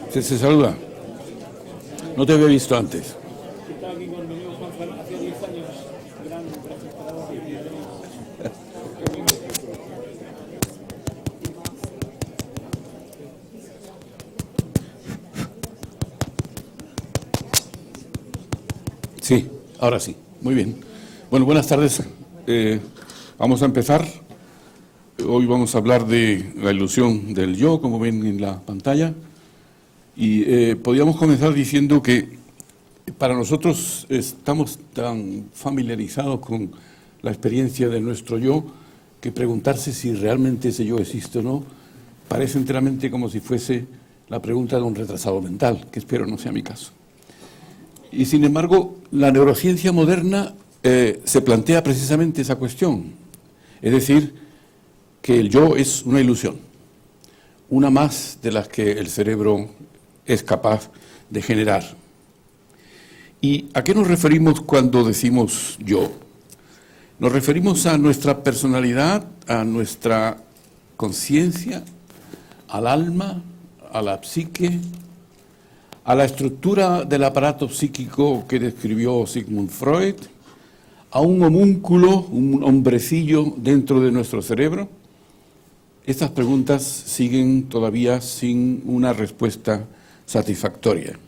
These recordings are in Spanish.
Se saluda. No te había visto antes. Estaba aquí con mi amigo Juan Fernando hace 10 años, gran presentador de Sí, ahora sí. Muy bien. Bueno, buenas tardes. Vamos a empezar. Hoy vamos a hablar de la ilusión del yo, como ven en la pantalla. Y podríamos comenzar diciendo que para nosotros estamos tan familiarizados con la experiencia de nuestro yo que preguntarse si realmente ese yo existe o no parece enteramente como si fuese la pregunta de un retrasado mental, que espero no sea mi caso. Y sin embargo, la neurociencia moderna se plantea precisamente esa cuestión, es decir, que el yo es una ilusión, una más de las que el cerebro es capaz de generar. ¿Y a qué nos referimos cuando decimos yo? Nos referimos a nuestra personalidad, a nuestra conciencia, al alma, a la psique, a la estructura del aparato psíquico que describió Sigmund Freud, a un homúnculo, un hombrecillo dentro de nuestro cerebro. Estas preguntas siguen todavía sin una respuesta satisfactoria.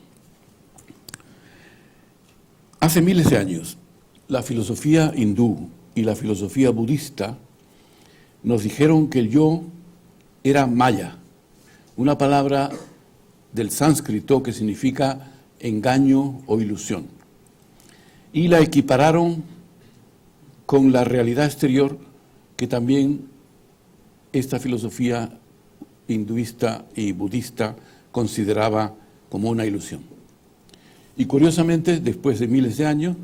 Hace miles de años, la filosofía hindú y la filosofía budista nos dijeron que el yo era maya, una palabra del sánscrito que significa engaño o ilusión, y la equipararon con la realidad exterior que también esta filosofía hinduista y budista consideraba como una ilusión. Y curiosamente, después de miles de años,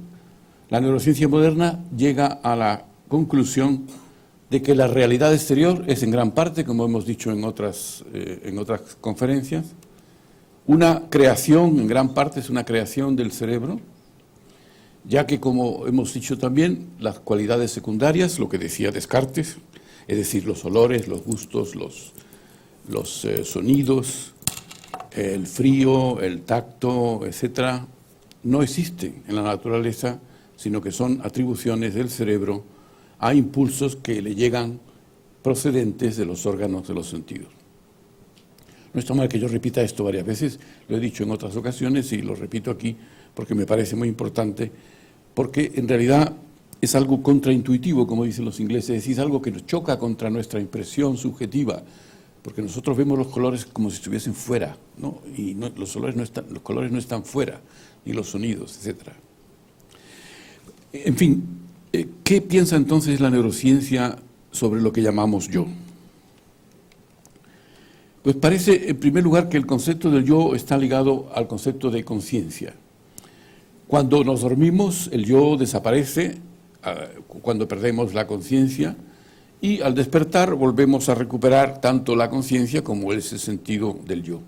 la neurociencia moderna llega a la conclusión de que la realidad exterior es en gran parte, como hemos dicho en otras conferencias, una creación, en gran parte es una creación del cerebro, ya que, como hemos dicho también, las cualidades secundarias, lo que decía Descartes, es decir, los olores, los gustos, los sonidos, el frío, el tacto, etcétera, no existen en la naturaleza, sino que son atribuciones del cerebro a impulsos que le llegan procedentes de los órganos de los sentidos. No está mal que yo repita esto varias veces, lo he dicho en otras ocasiones y lo repito aquí porque me parece muy importante, porque en realidad es algo contraintuitivo, como dicen los ingleses, es decir, es algo que nos choca contra nuestra impresión subjetiva, porque nosotros vemos los colores como si estuviesen fuera, ¿no? Y no, los colores no están fuera, ni los sonidos, etc. En fin, ¿qué piensa entonces la neurociencia sobre lo que llamamos yo? Pues parece, en primer lugar, que el concepto del yo está ligado al concepto de conciencia. Cuando nos dormimos, el yo desaparece, cuando perdemos la conciencia, y al despertar volvemos a recuperar tanto la conciencia como ese sentido del yo.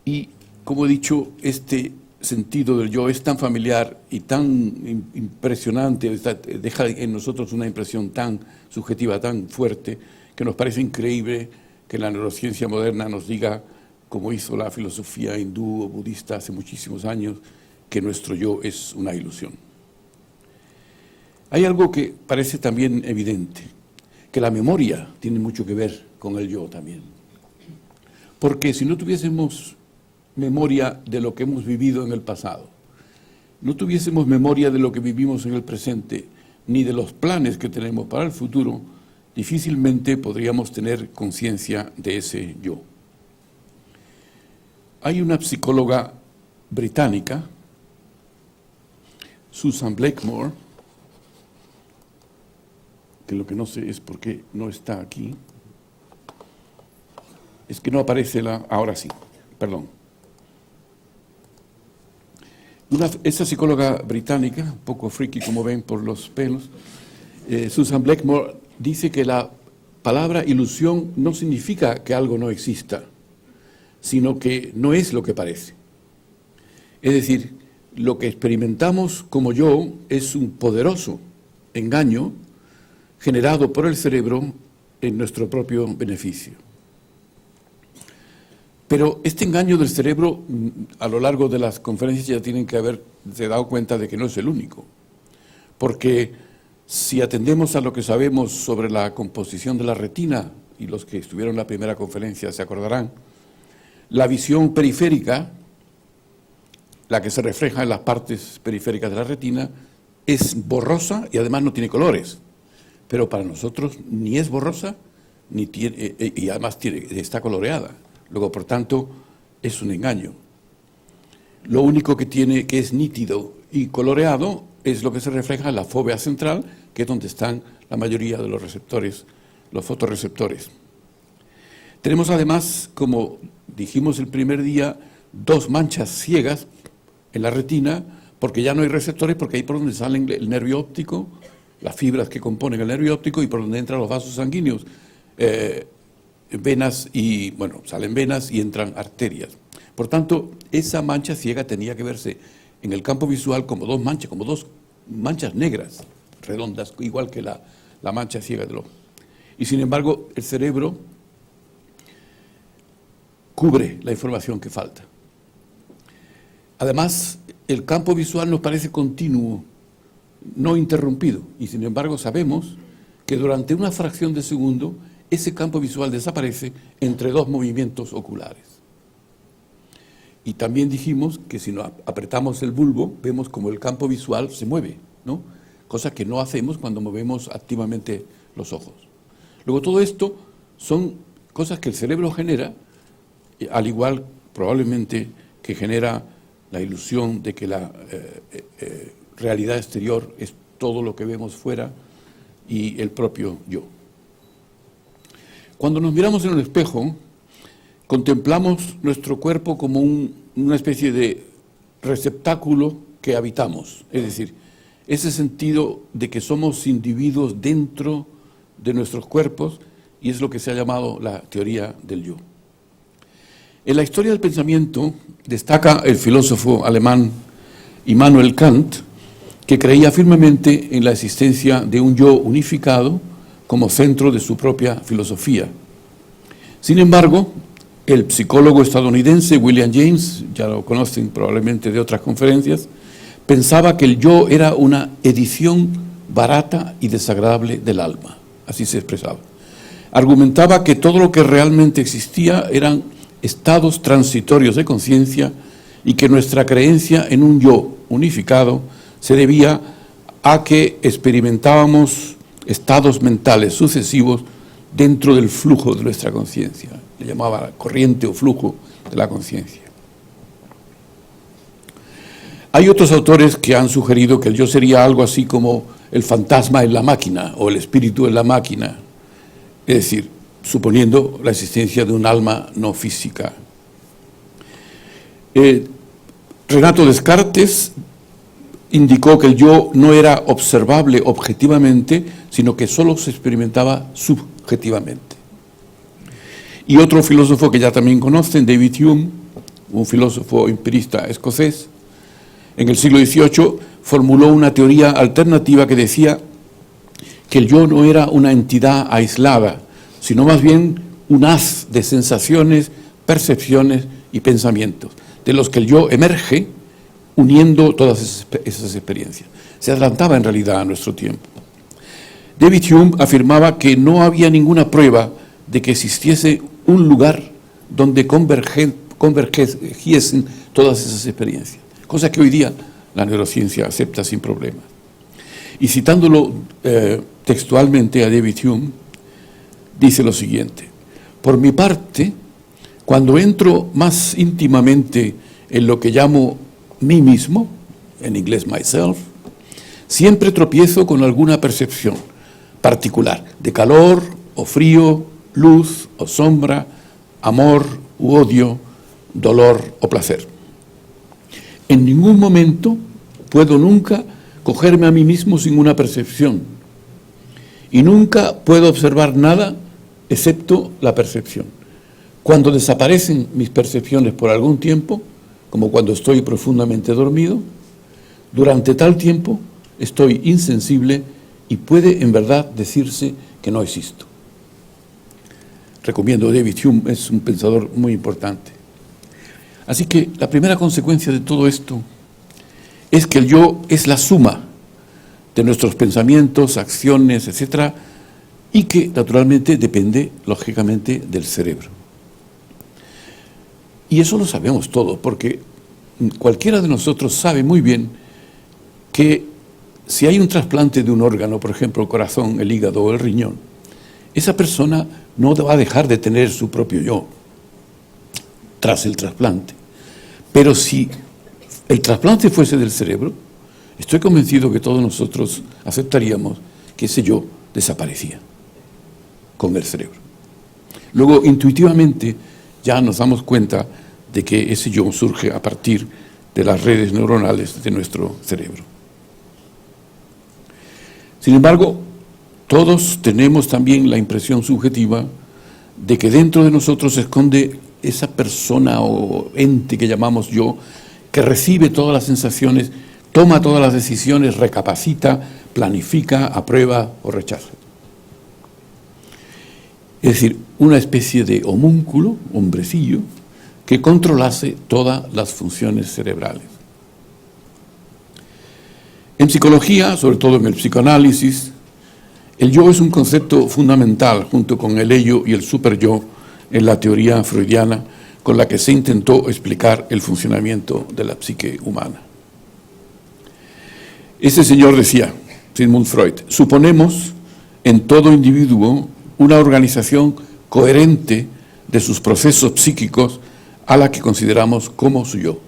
Y, como he dicho, este sentido del yo es tan familiar y tan impresionante, deja en nosotros una impresión tan subjetiva, tan fuerte, que nos parece increíble que la neurociencia moderna nos diga, como hizo la filosofía hindú o budista hace muchísimos años, que nuestro yo es una ilusión. Hay algo que parece también evidente, que la memoria tiene mucho que ver con el yo también. Porque si no tuviésemos memoria de lo que hemos vivido en el pasado, no tuviésemos memoria de lo que vivimos en el presente, ni de los planes que tenemos para el futuro, difícilmente podríamos tener conciencia de ese yo. Hay una psicóloga británica, Susan Blackmore, que lo que no sé es por qué no está aquí. Es que no aparece ahora sí, perdón. Esa psicóloga británica, un poco friki como ven por los pelos, Susan Blackmore, dice que la palabra ilusión no significa que algo no exista, sino que no es lo que parece. Es decir, lo que experimentamos como yo es un poderoso engaño generado por el cerebro en nuestro propio beneficio. Pero este engaño del cerebro, a lo largo de las conferencias ya tienen que haberse dado cuenta de que no es el único. Porque si atendemos a lo que sabemos sobre la composición de la retina, y los que estuvieron en la primera conferencia se acordarán, la visión periférica, la que se refleja en las partes periféricas de la retina, es borrosa y además no tiene colores. Pero para nosotros ni es borrosa, ni tiene, y además está coloreada. Luego, por tanto, es un engaño. Lo único que es nítido y coloreado es lo que se refleja en la fóvea central, que es donde están la mayoría de los receptores, los fotorreceptores. Tenemos además, como dijimos el primer día, 2 manchas ciegas en la retina, porque ya no hay receptores, porque ahí por donde salen el nervio óptico, las fibras que componen el nervio óptico y por donde entran los vasos sanguíneos, venas y, bueno, salen venas y entran arterias. Por tanto, esa mancha ciega tenía que verse en el campo visual como 2 manchas negras, redondas, igual que la mancha ciega del ojo. Y sin embargo, el cerebro cubre la información que falta. Además, el campo visual nos parece continuo, no interrumpido, y sin embargo sabemos que durante una fracción de segundo ese campo visual desaparece entre 2 movimientos oculares. Y también dijimos que si nos apretamos el bulbo, vemos como el campo visual se mueve, ¿no? Cosa que no hacemos cuando movemos activamente los ojos. Luego todo esto son cosas que el cerebro genera, al igual probablemente que genera la ilusión de que la realidad exterior es todo lo que vemos fuera y el propio yo. Cuando nos miramos en un espejo, contemplamos nuestro cuerpo como una especie de receptáculo que habitamos, es decir, ese sentido de que somos individuos dentro de nuestros cuerpos, y es lo que se ha llamado la teoría del yo. En la historia del pensamiento destaca el filósofo alemán Immanuel Kant, que creía firmemente en la existencia de un yo unificado como centro de su propia filosofía. Sin embargo, el psicólogo estadounidense William James, ya lo conocen probablemente de otras conferencias, pensaba que el yo era una edición barata y desagradable del alma, así se expresaba. Argumentaba que todo lo que realmente existía eran estados transitorios de conciencia y que nuestra creencia en un yo unificado se debía a que experimentábamos estados mentales sucesivos dentro del flujo de nuestra conciencia. Le llamaba corriente o flujo de la conciencia. Hay otros autores que han sugerido que el yo sería algo así como el fantasma en la máquina o el espíritu en la máquina, es decir, suponiendo la existencia de un alma no física. Renato Descartes indicó que el yo no era observable objetivamente, sino que solo se experimentaba subjetivamente. Y otro filósofo que ya también conocen, David Hume, un filósofo empirista escocés, en el siglo XVIII formuló una teoría alternativa que decía que el yo no era una entidad aislada, sino más bien un haz de sensaciones, percepciones y pensamientos, de los que el yo emerge uniendo todas esas experiencias. Se adelantaba en realidad a nuestro tiempo. David Hume afirmaba que no había ninguna prueba de que existiese un lugar donde convergiesen todas esas experiencias, cosa que hoy día la neurociencia acepta sin problemas. Y citándolo textualmente a David Hume, dice lo siguiente: por mi parte, cuando entro más íntimamente en lo que llamo mí mismo, en inglés myself, siempre tropiezo con alguna percepción particular de calor o frío, luz o sombra, amor u odio, dolor o placer. En ningún momento puedo nunca cogerme a mí mismo sin una percepción, y nunca puedo observar nada excepto la percepción. Cuando desaparecen mis percepciones por algún tiempo, como cuando estoy profundamente dormido, durante tal tiempo estoy insensible y puede en verdad decirse que no existo. recomiendo David Hume, es un pensador muy importante. Así que la primera consecuencia de todo esto es que el yo es la suma de nuestros pensamientos, acciones, etcétera, y que naturalmente depende, lógicamente, del cerebro. Y eso lo sabemos todo, porque cualquiera de nosotros sabe muy bien que si hay un trasplante de un órgano, por ejemplo, el corazón, el hígado o el riñón, esa persona no va a dejar de tener su propio yo tras el trasplante. Pero si el trasplante fuese del cerebro, estoy convencido que todos nosotros aceptaríamos que ese yo desaparecía con el cerebro. Luego, intuitivamente, ya nos damos cuenta de que ese yo surge a partir de las redes neuronales de nuestro cerebro. Sin embargo, todos tenemos también la impresión subjetiva de que dentro de nosotros se esconde esa persona o ente que llamamos yo, que recibe todas las sensaciones, toma todas las decisiones, recapacita, planifica, aprueba o rechaza. Es decir, una especie de homúnculo, hombrecillo, que controlase todas las funciones cerebrales. En psicología, sobre todo en el psicoanálisis, el yo es un concepto fundamental junto con el ello y el superyo en la teoría freudiana con la que se intentó explicar el funcionamiento de la psique humana. Ese señor decía, Sigmund Freud, suponemos en todo individuo una organización coherente de sus procesos psíquicos a la que consideramos como su yo.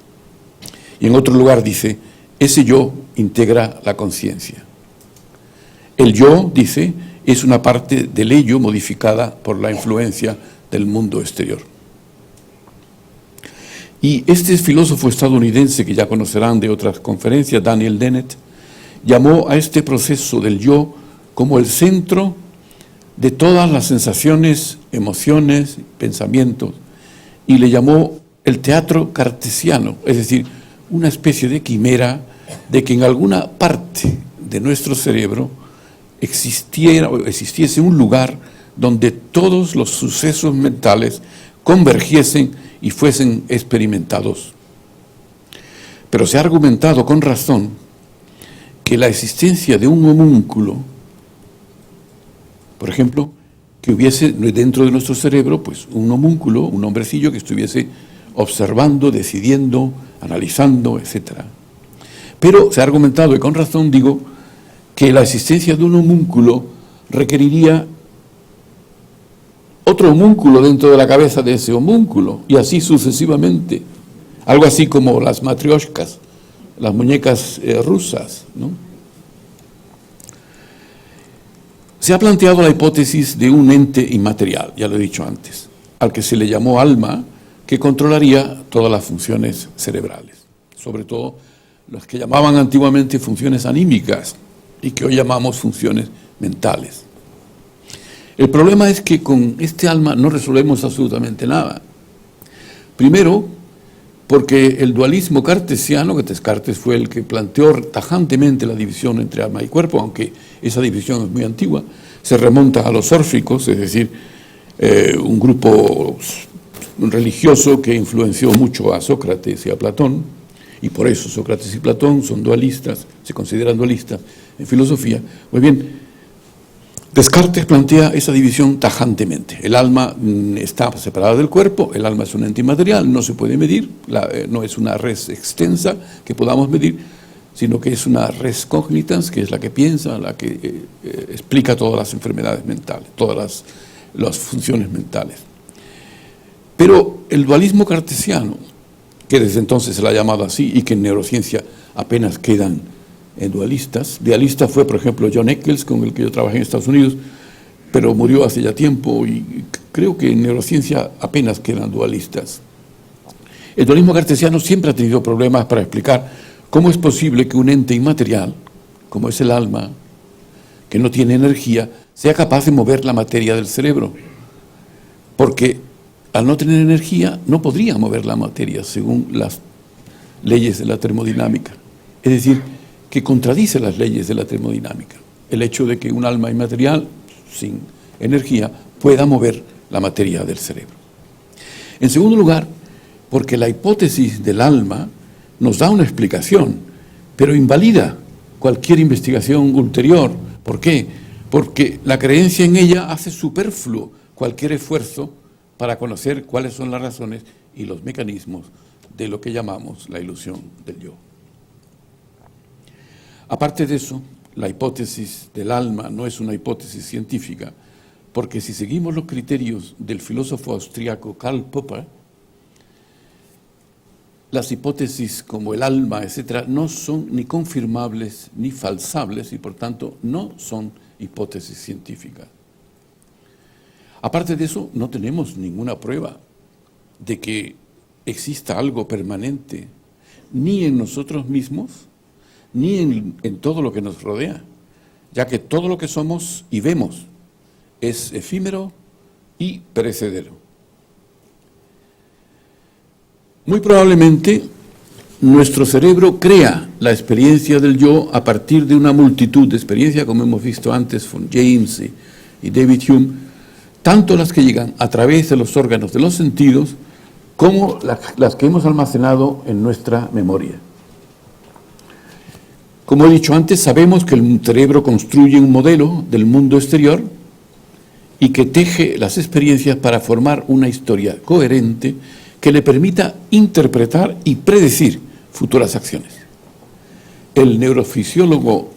Y en otro lugar dice, ese yo integra la conciencia. El yo, dice, es una parte del ello modificada por la influencia del mundo exterior. Y este filósofo estadounidense, que ya conocerán de otras conferencias, Daniel Dennett, llamó a este proceso del yo como el centro de todas las sensaciones, emociones, pensamientos, y le llamó el teatro cartesiano, es decir, una especie de quimera de que en alguna parte de nuestro cerebro existiese un lugar donde todos los sucesos mentales convergiesen y fuesen experimentados. Pero se ha argumentado con razón que la existencia de un homúnculo, por ejemplo, que hubiese dentro de nuestro cerebro pues un homúnculo, un hombrecillo que estuviese observando, decidiendo, analizando, etc. Pero se ha argumentado, y con razón digo, que la existencia de un homúnculo requeriría otro homúnculo dentro de la cabeza de ese homúnculo, y así sucesivamente. Algo así como las matrioshkas, las muñecas rusas, ¿no? Se ha planteado la hipótesis de un ente inmaterial, ya lo he dicho antes, al que se le llamó alma, que controlaría todas las funciones cerebrales, sobre todo las que llamaban antiguamente funciones anímicas y que hoy llamamos funciones mentales. El problema es que con este alma no resolvemos absolutamente nada. Primero, porque el dualismo cartesiano, que Descartes fue el que planteó tajantemente la división entre alma y cuerpo, aunque esa división es muy antigua, se remonta a los órficos, es decir, un grupo religioso que influenció mucho a Sócrates y a Platón, y por eso Sócrates y Platón son dualistas, se consideran dualistas en filosofía. Muy bien, Descartes plantea esa división tajantemente. El alma está separada del cuerpo, el alma es un ente inmaterial, no se puede medir, no es una res extensa que podamos medir, sino que es una res cognitans, que es la que piensa, la que explica todas las enfermedades mentales, todas las funciones mentales. Pero el dualismo cartesiano, que desde entonces se le ha llamado así y que en neurociencia apenas quedan dualistas. Dualista fue, por ejemplo, John Eccles, con el que yo trabajé en Estados Unidos, pero murió hace ya tiempo y creo que en neurociencia apenas quedan dualistas. El dualismo cartesiano siempre ha tenido problemas para explicar cómo es posible que un ente inmaterial, como es el alma, que no tiene energía, sea capaz de mover la materia del cerebro. Porque al no tener energía no podría mover la materia según las leyes de la termodinámica. Es decir, que contradice las leyes de la termodinámica. El hecho de que un alma inmaterial, sin energía, pueda mover la materia del cerebro. En segundo lugar, porque la hipótesis del alma nos da una explicación, pero invalida cualquier investigación ulterior. ¿Por qué? Porque la creencia en ella hace superfluo cualquier esfuerzo para conocer cuáles son las razones y los mecanismos de lo que llamamos la ilusión del yo. Aparte de eso, la hipótesis del alma no es una hipótesis científica, porque si seguimos los criterios del filósofo austriaco Karl Popper, las hipótesis como el alma, etcétera, no son ni confirmables ni falsables y por tanto no son hipótesis científicas. Aparte de eso, no tenemos ninguna prueba de que exista algo permanente, ni en nosotros mismos, ni en todo lo que nos rodea, ya que todo lo que somos y vemos es efímero y perecedero. Muy probablemente nuestro cerebro crea la experiencia del yo a partir de una multitud de experiencias, como hemos visto antes con James y David Hume, tanto las que llegan a través de los órganos de los sentidos como las que hemos almacenado en nuestra memoria. Como he dicho antes, sabemos que el cerebro construye un modelo del mundo exterior y que teje las experiencias para formar una historia coherente que le permita interpretar y predecir futuras acciones. El neurofisiólogo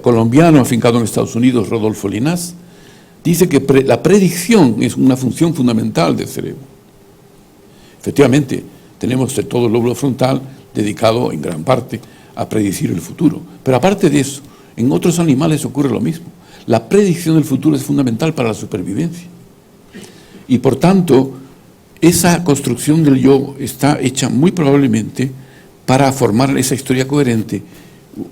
colombiano afincado en Estados Unidos, Rodolfo Linás, dice que la predicción es una función fundamental del cerebro. Efectivamente, tenemos todo el lóbulo frontal dedicado en gran parte a predecir el futuro. Pero aparte de eso, en otros animales ocurre lo mismo. La predicción del futuro es fundamental para la supervivencia. Y por tanto, esa construcción del yo está hecha muy probablemente para formar esa historia coherente,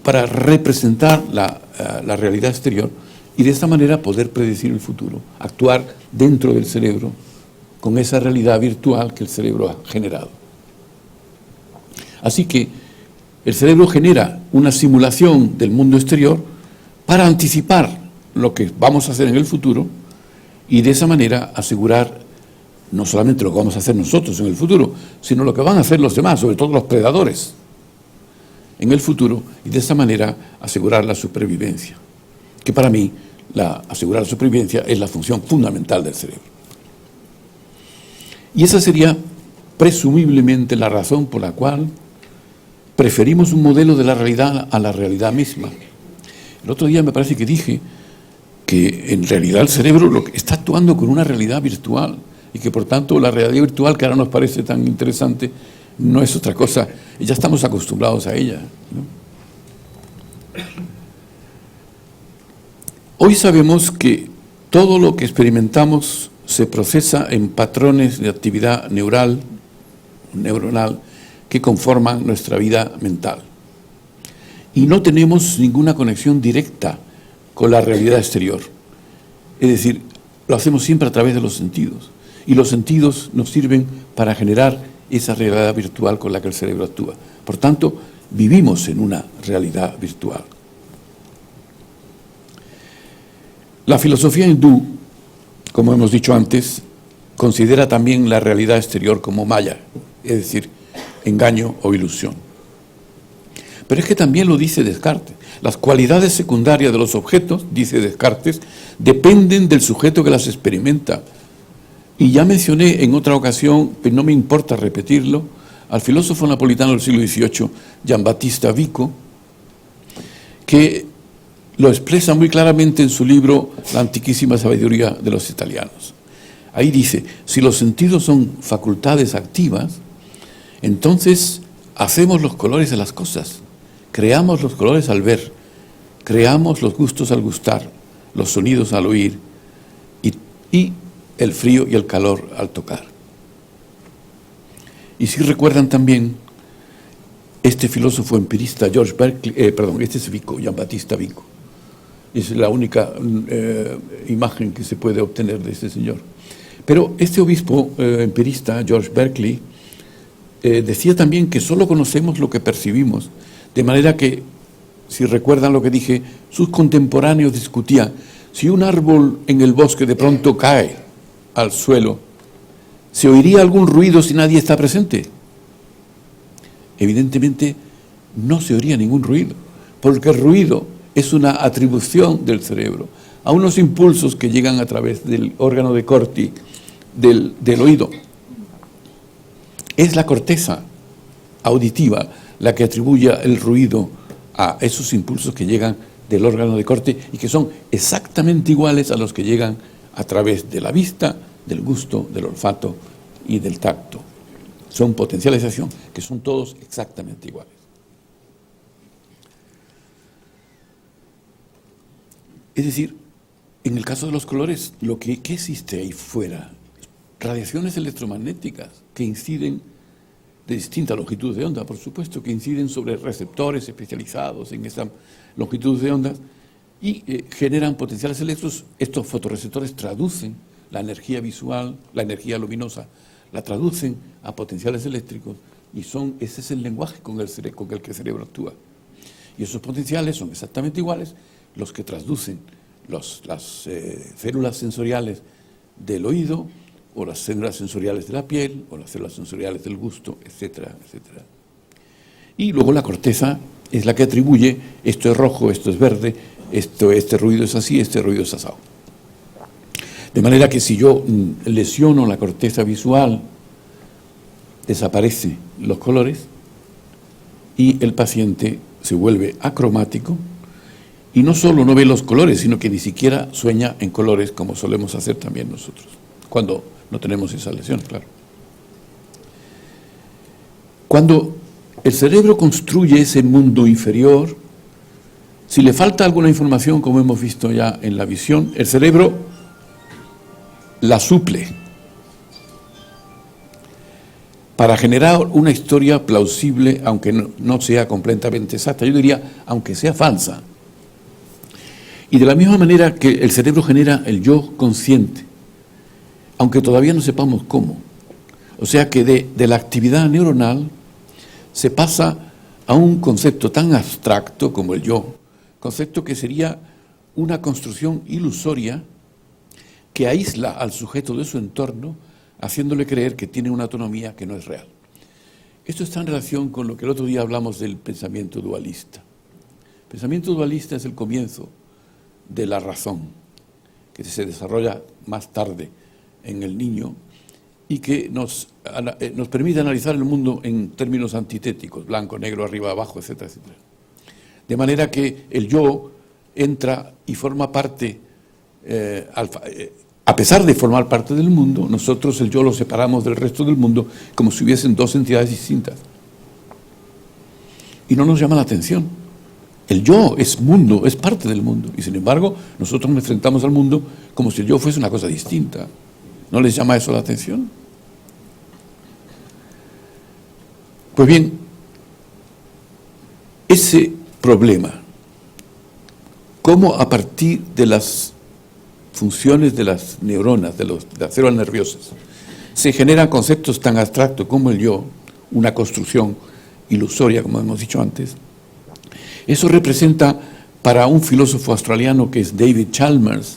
para representar la realidad exterior y de esta manera poder predecir el futuro, actuar dentro del cerebro con esa realidad virtual que el cerebro ha generado. Así que el cerebro genera una simulación del mundo exterior para anticipar lo que vamos a hacer en el futuro y de esa manera asegurar no solamente lo que vamos a hacer nosotros en el futuro, sino lo que van a hacer los demás, sobre todo los predadores, en el futuro, y de esa manera asegurar la supervivencia, que para mí asegurar la supervivencia es la función fundamental del cerebro. Y esa sería presumiblemente la razón por la cual preferimos un modelo de la realidad a la realidad misma. El otro día me parece que dije que en realidad el cerebro está actuando con una realidad virtual y que por tanto la realidad virtual que ahora nos parece tan interesante no es otra cosa, ya estamos acostumbrados a ella, ¿no? Hoy sabemos que todo lo que experimentamos se procesa en patrones de actividad neuronal que conforman nuestra vida mental. Y no tenemos ninguna conexión directa con la realidad exterior. Es decir, lo hacemos siempre a través de los sentidos. Y los sentidos nos sirven para generar esa realidad virtual con la que el cerebro actúa. Por tanto, vivimos en una realidad virtual. La filosofía hindú, como hemos dicho antes, considera también la realidad exterior como maya, es decir, engaño o ilusión. Pero es que también lo dice Descartes. Las cualidades secundarias de los objetos, dice Descartes, dependen del sujeto que las experimenta. Y ya mencioné en otra ocasión, pero no me importa repetirlo, al filósofo napolitano del siglo XVIII, Giambattista Vico, que lo expresa muy claramente en su libro La antiquísima sabiduría de los italianos. Ahí dice, si los sentidos son facultades activas, entonces hacemos los colores de las cosas, creamos los colores al ver, creamos los gustos al gustar, los sonidos al oír y el frío y el calor al tocar. Y si recuerdan también, este filósofo empirista, George Berkeley, este es Vico, Giambattista Vico, es la única imagen que se puede obtener de este señor. Pero este obispo empirista, George Berkeley, decía también que solo conocemos lo que percibimos, de manera que, si recuerdan lo que dije, sus contemporáneos discutían, si un árbol en el bosque de pronto cae al suelo, ¿se oiría algún ruido si nadie está presente? Evidentemente no se oiría ningún ruido, porque el ruido es una atribución del cerebro a unos impulsos que llegan a través del órgano de Corti del oído. Es la corteza auditiva la que atribuye el ruido a esos impulsos que llegan del órgano de Corti y que son exactamente iguales a los que llegan a través de la vista, del gusto, del olfato y del tacto. Son potencialización que son todos exactamente iguales. Es decir, en el caso de los colores, ¿qué existe ahí fuera? Radiaciones electromagnéticas que inciden de distinta longitud de onda, por supuesto, que inciden sobre receptores especializados en esa longitud de ondas y generan potenciales eléctricos. Estos fotorreceptores traducen la energía visual, la energía luminosa, la traducen a potenciales eléctricos y ese es el lenguaje con el que el cerebro actúa. Y esos potenciales son exactamente iguales los que traducen las células sensoriales del oído, o las células sensoriales de la piel, o las células sensoriales del gusto, etcétera, etcétera. Y luego la corteza es la que atribuye esto es rojo, esto es verde, este ruido es así, este ruido es asado. De manera que si yo lesiono la corteza visual, desaparecen los colores y el paciente se vuelve acromático y no solo no ve los colores, sino que ni siquiera sueña en colores como solemos hacer también nosotros, cuando no tenemos esa lesión, claro. Cuando el cerebro construye ese mundo inferior, si le falta alguna información, como hemos visto ya en la visión, el cerebro la suple para generar una historia plausible, aunque no sea completamente exacta. Yo diría, aunque sea falsa. Y de la misma manera que el cerebro genera el yo consciente, aunque todavía no sepamos cómo. O sea que de la actividad neuronal se pasa a un concepto tan abstracto como el yo, concepto que sería una construcción ilusoria que aísla al sujeto de su entorno, haciéndole creer que tiene una autonomía que no es real. Esto está en relación con lo que el otro día hablamos del pensamiento dualista. El pensamiento dualista es el comienzo de la razón, que se desarrolla más tarde en el niño y que nos permite analizar el mundo en términos antitéticos, blanco, negro, arriba, abajo, etcétera, etcétera. De manera que el yo entra y forma parte, a pesar de formar parte del mundo, nosotros el yo lo separamos del resto del mundo como si hubiesen dos entidades distintas. Y no nos llama la atención. El yo es mundo, es parte del mundo. Y sin embargo, nosotros nos enfrentamos al mundo como si el yo fuese una cosa distinta. ¿No les llama eso la atención? Pues bien, ese problema, cómo a partir de las funciones de las neuronas, de las células nerviosas, se generan conceptos tan abstractos como el yo, una construcción ilusoria, como hemos dicho antes. Eso representa, para un filósofo australiano que es David Chalmers,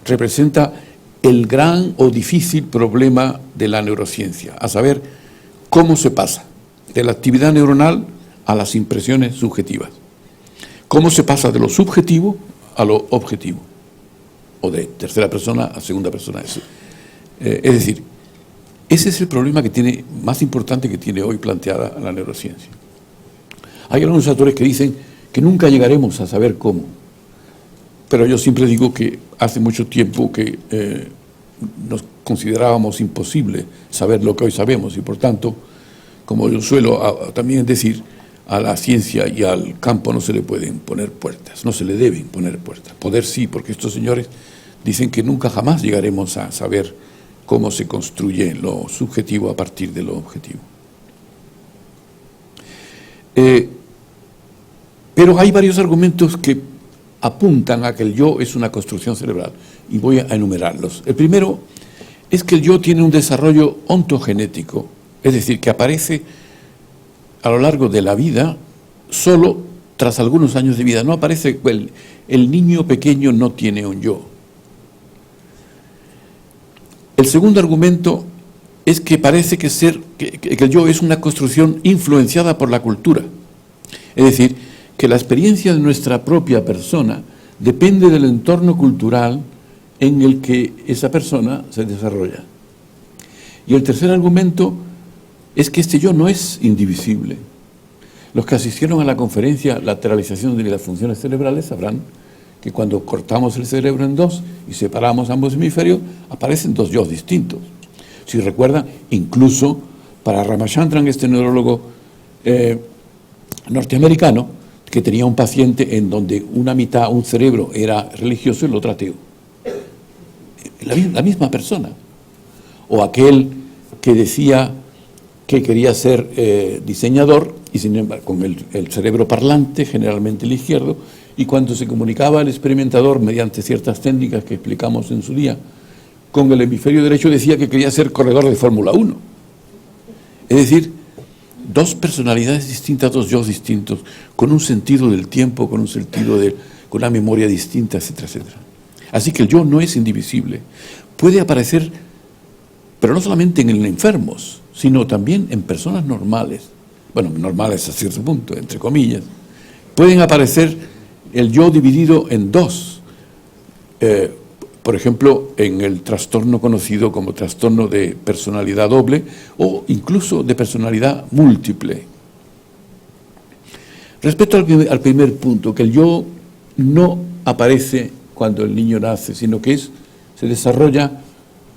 representa el gran o difícil problema de la neurociencia, a saber, cómo se pasa de la actividad neuronal a las impresiones subjetivas. Cómo se pasa de lo subjetivo a lo objetivo, o de tercera persona a segunda persona. Es decir, ese es el problema más importante que tiene hoy planteada la neurociencia. Hay algunos autores que dicen que nunca llegaremos a saber cómo, pero yo siempre digo que hace mucho tiempo que nos considerábamos imposible saber lo que hoy sabemos y por tanto, como yo suelo también decir, a la ciencia y al campo no se le pueden poner puertas, no se le deben poner puertas. Poder sí, porque estos señores dicen que nunca jamás llegaremos a saber cómo se construye lo subjetivo a partir de lo objetivo. Pero hay varios argumentos que apuntan a que el yo es una construcción cerebral y voy a enumerarlos. El primero es que el yo tiene un desarrollo ontogenético, es decir, que aparece a lo largo de la vida solo tras algunos años de vida. No aparece, el niño pequeño no tiene un yo. El segundo argumento es que parece que el yo es una construcción influenciada por la cultura. Es decir, que la experiencia de nuestra propia persona depende del entorno cultural en el que esa persona se desarrolla. Y el tercer argumento es que este yo no es indivisible. Los que asistieron a la conferencia Lateralización de las funciones cerebrales sabrán que cuando cortamos el cerebro en dos y separamos ambos hemisferios, aparecen dos yo distintos. Si recuerdan, incluso para Ramachandran, este neurólogo norteamericano, que tenía un paciente en donde una mitad, un cerebro era religioso y el otro ateo. La misma persona. O aquel que decía que quería ser diseñador y sin embargo con el cerebro parlante, generalmente el izquierdo, y cuando se comunicaba al experimentador mediante ciertas técnicas que explicamos en su día, con el hemisferio derecho decía que quería ser corredor de Fórmula 1. Es decir, dos personalidades distintas, dos yo distintos, con un sentido del tiempo, con un sentido con una memoria distinta, etcétera, etcétera. Así que el yo no es indivisible. Puede aparecer, pero no solamente en enfermos, sino también en personas normales. Bueno, normales a cierto punto, entre comillas. Pueden aparecer el yo dividido en dos. Por ejemplo, en el trastorno conocido como trastorno de personalidad doble o incluso de personalidad múltiple. Respecto al primer punto, que el yo no aparece cuando el niño nace, sino que se desarrolla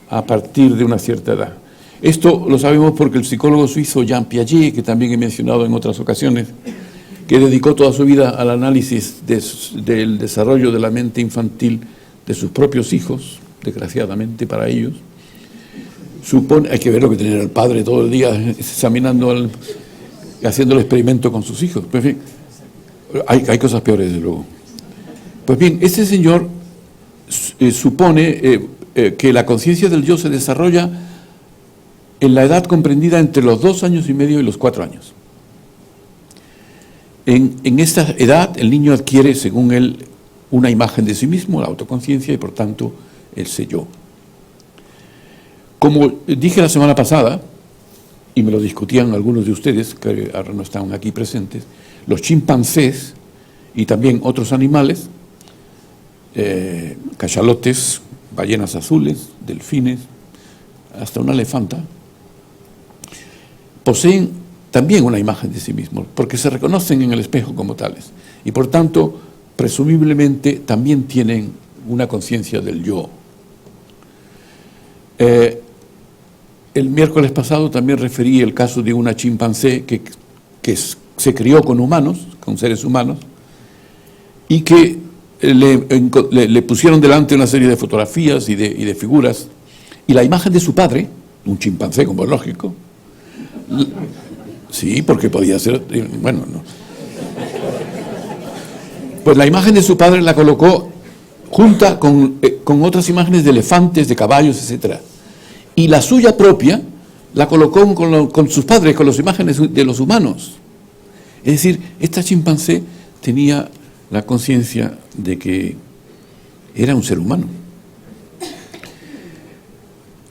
a partir de una cierta edad. Esto lo sabemos porque el psicólogo suizo Jean Piaget, que también he mencionado en otras ocasiones, que dedicó toda su vida al análisis del desarrollo de la mente infantil de sus propios hijos, desgraciadamente para ellos, hay que ver lo que tenía el padre todo el día examinando, haciendo el experimento con sus hijos. Pues, en fin, hay cosas peores, desde luego. Pues bien, este señor supone que la conciencia del yo se desarrolla en la edad comprendida entre los 2 años y medio y los 4 años. En esta edad el niño adquiere, según él, una imagen de sí mismo, la autoconciencia y por tanto el sé yo. Como dije la semana pasada, y me lo discutían algunos de ustedes, que ahora no están aquí presentes, los chimpancés y también otros animales, cachalotes, ballenas azules, delfines, hasta una elefanta, poseen también una imagen de sí mismos, porque se reconocen en el espejo como tales, y por tanto, presumiblemente, también tienen una conciencia del yo. El miércoles pasado también referí el caso de una chimpancé que se crió con humanos, con seres humanos, y que le pusieron delante una serie de fotografías y de figuras, y la imagen de su padre, un chimpancé como es lógico, sí, porque podía ser, bueno, no. Pues la imagen de su padre la colocó junta con otras imágenes de elefantes, de caballos, etcétera. Y la suya propia la colocó con sus padres, con las imágenes de los humanos. Es decir, esta chimpancé tenía la conciencia de que era un ser humano.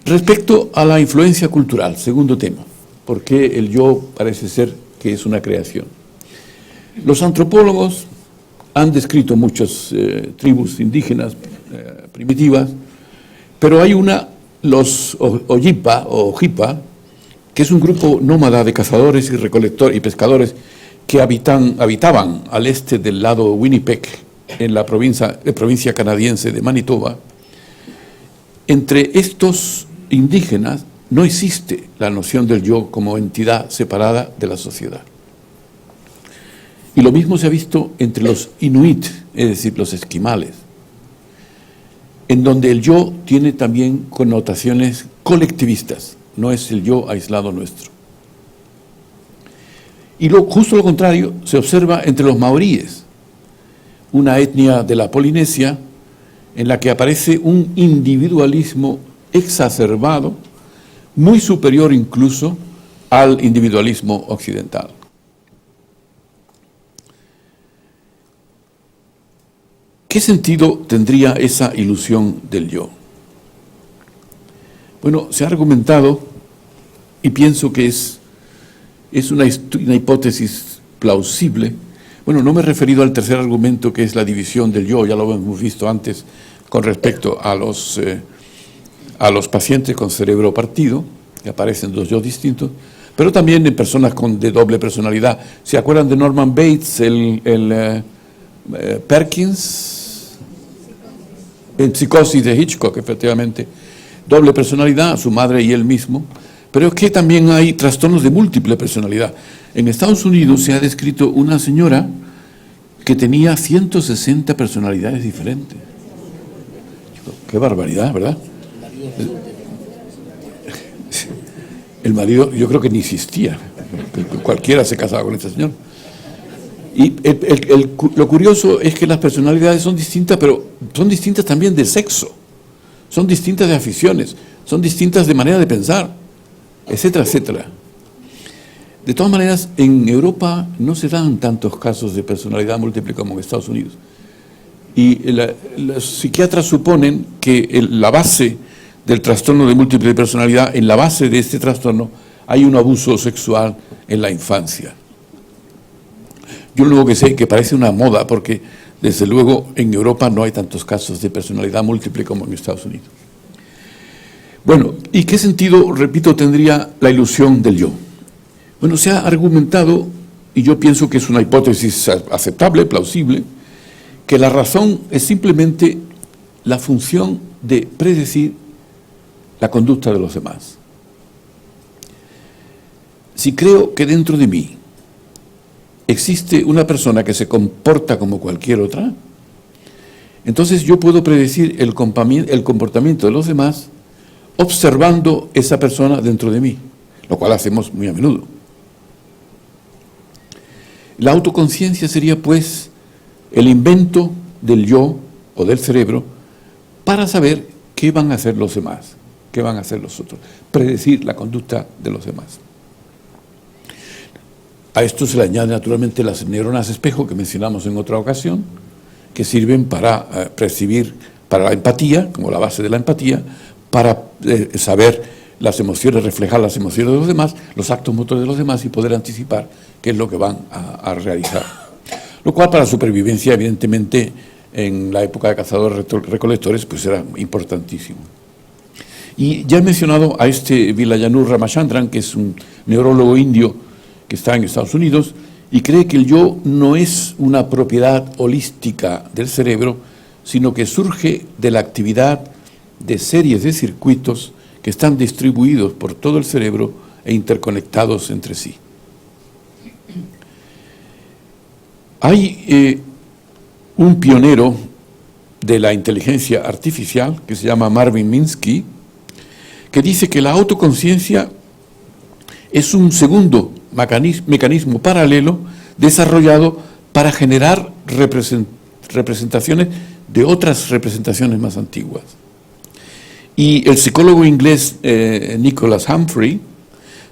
Respecto a la influencia cultural, segundo tema, porque el yo parece ser que es una creación. Los antropólogos han descrito muchas tribus indígenas primitivas, pero hay los Oyipa o Jipa, que es un grupo nómada de cazadores y recolectores y pescadores que habitaban al este del lado Winnipeg, en la provincia canadiense de Manitoba. Entre estos indígenas no existe la noción del yo como entidad separada de la sociedad. Y lo mismo se ha visto entre los inuit, es decir, los esquimales, en donde el yo tiene también connotaciones colectivistas, no es el yo aislado nuestro. Y justo lo contrario se observa entre los maoríes, una etnia de la Polinesia en la que aparece un individualismo exacerbado, muy superior incluso al individualismo occidental. ¿Qué sentido tendría esa ilusión del yo? Bueno, se ha argumentado, y pienso que es una hipótesis plausible. Bueno, no me he referido al tercer argumento, que es la división del yo, ya lo hemos visto antes con respecto a los pacientes con cerebro partido, que aparecen dos yo distintos, pero también en personas de doble personalidad. ¿Se acuerdan de Norman Bates, Perkins? En Psicosis de Hitchcock, efectivamente. Doble personalidad, su madre y él mismo. Pero es que también hay trastornos de múltiple personalidad. En Estados Unidos se ha descrito una señora que tenía 160 personalidades diferentes. Qué barbaridad, ¿verdad? El marido, yo creo que ni existía. Cualquiera se casaba con esta señora. Y lo curioso es que las personalidades son distintas, pero son distintas también de sexo. Son distintas de aficiones, son distintas de manera de pensar, etcétera, etcétera. De todas maneras, en Europa no se dan tantos casos de personalidad múltiple como en Estados Unidos. Y los psiquiatras suponen que la base del trastorno de múltiple personalidad, en la base de este trastorno, hay un abuso sexual en la infancia. Yo lo único que sé es que parece una moda, porque desde luego en Europa no hay tantos casos de personalidad múltiple como en Estados Unidos. Bueno, ¿y qué sentido, repito, tendría la ilusión del yo? Bueno, se ha argumentado, y yo pienso que es una hipótesis aceptable, plausible, que la razón es simplemente la función de predecir la conducta de los demás. Si creo que dentro de mí existe una persona que se comporta como cualquier otra, entonces yo puedo predecir el comportamiento de los demás observando esa persona dentro de mí, lo cual hacemos muy a menudo. La autoconciencia sería, pues, el invento del yo o del cerebro para saber qué van a hacer los demás, qué van a hacer los otros, predecir la conducta de los demás. A esto se le añaden naturalmente las neuronas espejo que mencionamos en otra ocasión, que sirven para percibir, para la empatía, como la base de la empatía, para saber las emociones, reflejar las emociones de los demás, los actos motores de los demás y poder anticipar qué es lo que van a realizar. Lo cual para la supervivencia, evidentemente, en la época de cazadores-recolectores, pues era importantísimo. Y ya he mencionado a este Vilayanur Ramachandran, que es un neurólogo indio que está en Estados Unidos, y cree que el yo no es una propiedad holística del cerebro, sino que surge de la actividad de series de circuitos que están distribuidos por todo el cerebro e interconectados entre sí. Hay un pionero de la inteligencia artificial que se llama Marvin Minsky, que dice que la autoconciencia es un segundo mecanismo paralelo desarrollado para generar representaciones de otras representaciones más antiguas. Y el psicólogo inglés Nicholas Humphrey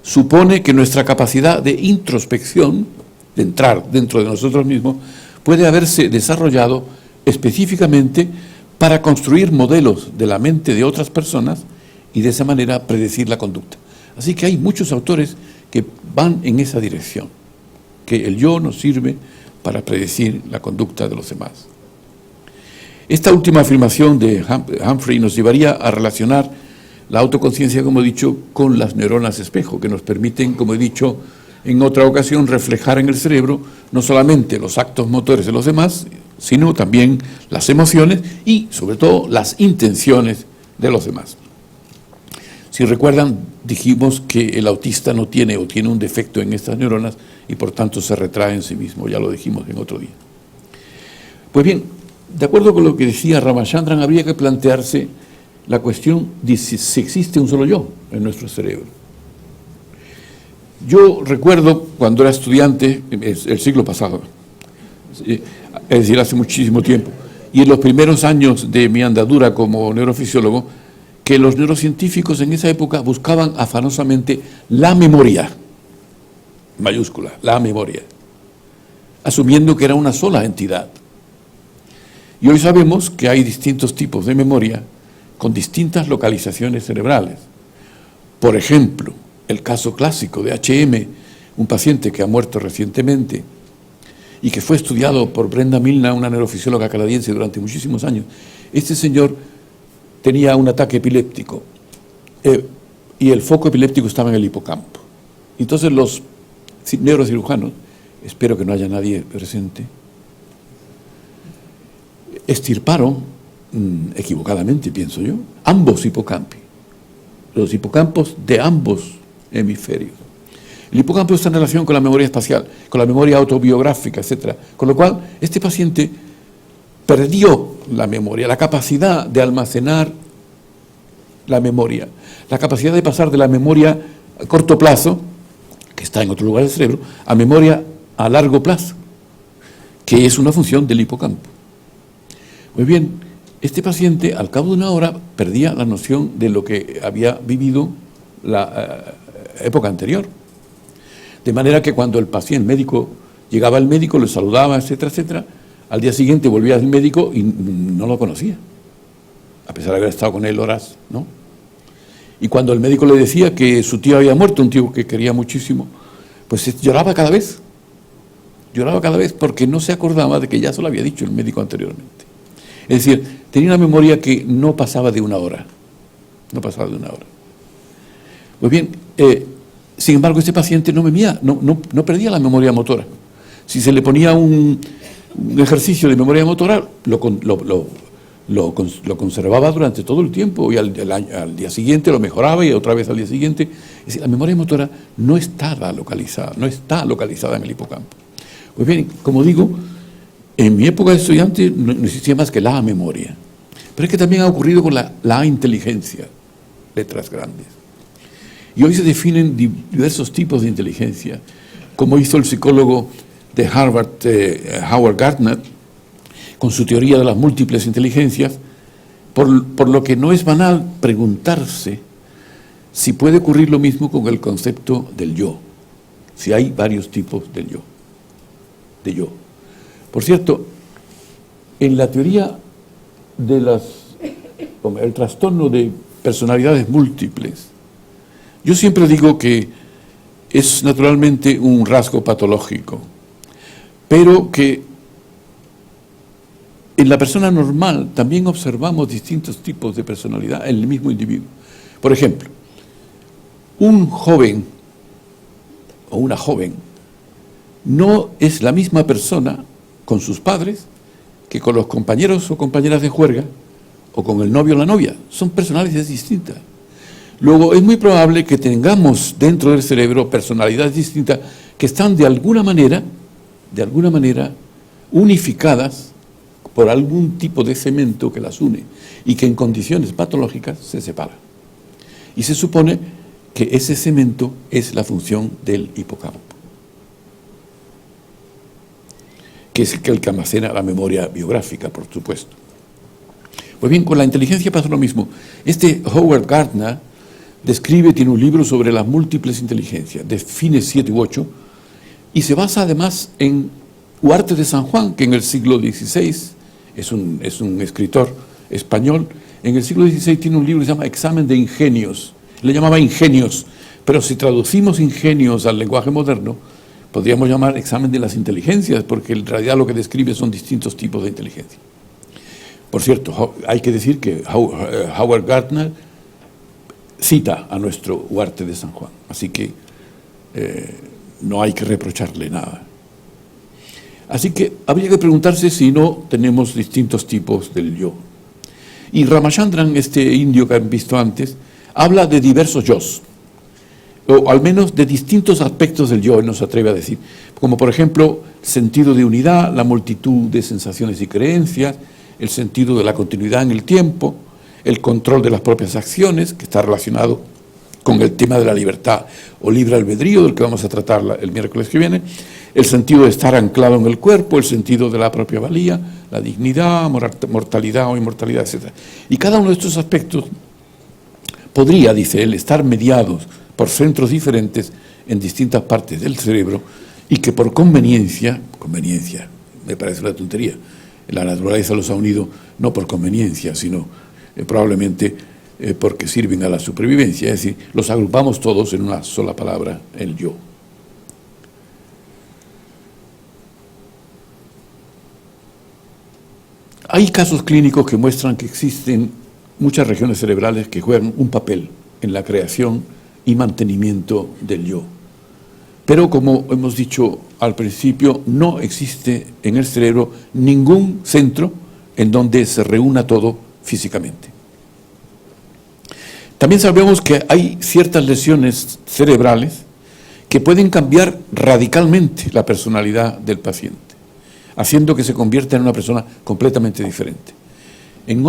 supone que nuestra capacidad de introspección, de entrar dentro de nosotros mismos, puede haberse desarrollado específicamente para construir modelos de la mente de otras personas y de esa manera predecir la conducta. Así que hay muchos autores que van en esa dirección, que el yo nos sirve para predecir la conducta de los demás. Esta última afirmación de Humphrey nos llevaría a relacionar la autoconciencia, como he dicho, con las neuronas espejo, que nos permiten, como he dicho en otra ocasión, reflejar en el cerebro no solamente los actos motores de los demás, sino también las emociones y, sobre todo, las intenciones de los demás. Si recuerdan, dijimos que el autista no tiene o tiene un defecto en estas neuronas y por tanto se retrae en sí mismo, ya lo dijimos en otro día. Pues bien, de acuerdo con lo que decía Ramachandran, habría que plantearse la cuestión de si existe un solo yo en nuestro cerebro. Yo recuerdo cuando era estudiante, el siglo pasado, es decir, hace muchísimo tiempo, y en los primeros años de mi andadura como neurofisiólogo, que los neurocientíficos en esa época buscaban afanosamente la memoria, mayúscula, la memoria, asumiendo que era una sola entidad. Y hoy sabemos que hay distintos tipos de memoria con distintas localizaciones cerebrales. Por ejemplo, el caso clásico de H.M., un paciente que ha muerto recientemente y que fue estudiado por Brenda Milner, una neurofisióloga canadiense, durante muchísimos años. Este señor tenía un ataque epiléptico y el foco epiléptico estaba en el hipocampo. Entonces los neurocirujanos, espero que no haya nadie presente, extirparon, equivocadamente pienso yo, ambos hipocampi, los hipocampos de ambos hemisferios. El hipocampo está en relación con la memoria espacial, con la memoria autobiográfica, etc. Con lo cual, este paciente perdió la memoria, la capacidad de almacenar la memoria, la capacidad de pasar de la memoria a corto plazo, que está en otro lugar del cerebro, a memoria a largo plazo, que es una función del hipocampo. Muy bien, este paciente al cabo de una hora perdía la noción de lo que había vivido la época anterior. De manera que cuando el médico llegaba al médico, le saludaba, etcétera, etcétera, al día siguiente volvía al médico y no lo conocía, a pesar de haber estado con él horas, ¿no? Y cuando el médico le decía que su tío había muerto, un tío que quería muchísimo, pues lloraba cada vez porque no se acordaba de que ya se lo había dicho el médico anteriormente. Es decir, tenía una memoria que no pasaba de una hora, Pues bien, sin embargo, este paciente no perdía la memoria motora. Si se le ponía un ejercicio de memoria motora, lo conservaba durante todo el tiempo y al día siguiente lo mejoraba y otra vez al día siguiente. Es decir, la memoria motora no está localizada en el hipocampo. Pues bien, como digo, en mi época de estudiante no existía más que la memoria. Pero es que también ha ocurrido con la inteligencia, letras grandes. Y hoy se definen diversos tipos de inteligencia, como hizo el psicólogo de Harvard, Howard Gardner, con su teoría de las múltiples inteligencias, por lo que no es banal preguntarse si puede ocurrir lo mismo con el concepto del yo, si hay varios tipos de yo. Por cierto, en la teoría el trastorno de personalidades múltiples, yo siempre digo que es naturalmente un rasgo patológico, pero que en la persona normal también observamos distintos tipos de personalidad en el mismo individuo. Por ejemplo, un joven o una joven no es la misma persona con sus padres que con los compañeros o compañeras de juerga o con el novio o la novia. Son personalidades distintas. Luego, es muy probable que tengamos dentro del cerebro personalidades distintas que están de alguna manera unificadas por algún tipo de cemento que las une y que en condiciones patológicas se separa. Y se supone que ese cemento es la función del hipocampo, que es el que almacena la memoria biográfica, por supuesto. Pues bien, con la inteligencia pasa lo mismo. Este Howard Gardner tiene un libro sobre las múltiples inteligencias, define 7 u 8, y se basa además en Huarte de San Juan, que en el siglo XVI es un escritor español. En el siglo XVI tiene un libro que se llama Examen de Ingenios. Le llamaba ingenios, pero si traducimos ingenios al lenguaje moderno, podríamos llamar examen de las inteligencias, porque en realidad lo que describe son distintos tipos de inteligencia. Por cierto, hay que decir que Howard Gardner cita a nuestro Huarte de San Juan, así que no hay que reprocharle nada. Así que habría que preguntarse si no tenemos distintos tipos del yo. Y Ramachandran, este indio que han visto antes, habla de diversos yos, o al menos de distintos aspectos del yo, él nos atreve a decir, como por ejemplo sentido de unidad, la multitud de sensaciones y creencias, el sentido de la continuidad en el tiempo, el control de las propias acciones, que está relacionado con el tema de la libertad o libre albedrío, del que vamos a tratar el miércoles que viene, el sentido de estar anclado en el cuerpo, el sentido de la propia valía, la dignidad, mortalidad o inmortalidad, etc. Y cada uno de estos aspectos podría, dice él, estar mediados por centros diferentes en distintas partes del cerebro y que por conveniencia, me parece una tontería, la naturaleza los ha unido no por conveniencia, sino probablemente porque sirven a la supervivencia, es decir, los agrupamos todos en una sola palabra, el yo. Hay casos clínicos que muestran que existen muchas regiones cerebrales que juegan un papel en la creación y mantenimiento del yo. Pero como hemos dicho al principio, no existe en el cerebro ningún centro en donde se reúna todo físicamente. También sabemos que hay ciertas lesiones cerebrales que pueden cambiar radicalmente la personalidad del paciente, haciendo que se convierta en una persona completamente diferente. En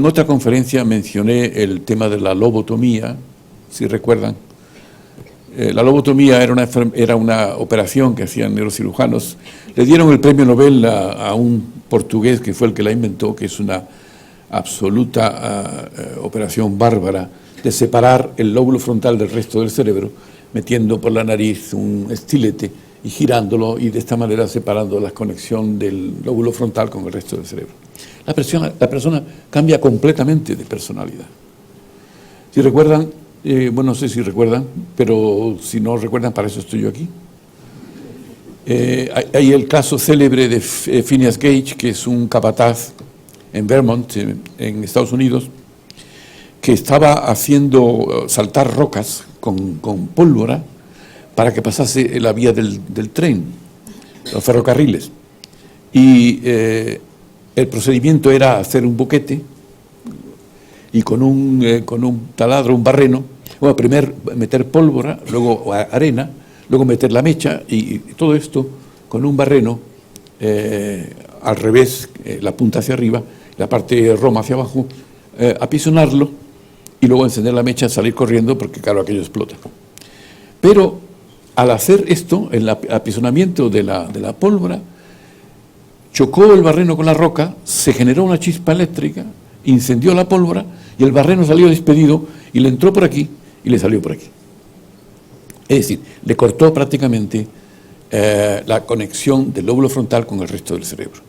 otra conferencia mencioné el tema de la lobotomía, si recuerdan. La lobotomía era una operación que hacían neurocirujanos. Le dieron el premio Nobel a un portugués que fue el que la inventó, que es una absoluta operación bárbara de separar el lóbulo frontal del resto del cerebro, metiendo por la nariz un estilete y girándolo, y de esta manera separando la conexión del lóbulo frontal con el resto del cerebro. La persona cambia completamente de personalidad. Si recuerdan, bueno, no sé si recuerdan, pero si no recuerdan, para eso estoy yo aquí. Hay el caso célebre de Phineas Gage, que es un capataz en Vermont, en Estados Unidos, que estaba haciendo saltar rocas con pólvora para que pasase la vía del tren, los ferrocarriles. Y el procedimiento era hacer un boquete y con un taladro, un barreno, bueno, primero meter pólvora, luego arena, luego meter la mecha y todo esto con un barreno al revés, la punta hacia arriba, la parte roma hacia abajo, apisonarlo y luego encender la mecha, salir corriendo porque claro, aquello explota. Pero al hacer esto, el apisonamiento de la pólvora, chocó el barreno con la roca, se generó una chispa eléctrica, incendió la pólvora y el barreno salió despedido y le entró por aquí y le salió por aquí. Es decir, le cortó prácticamente la conexión del lóbulo frontal con el resto del cerebro.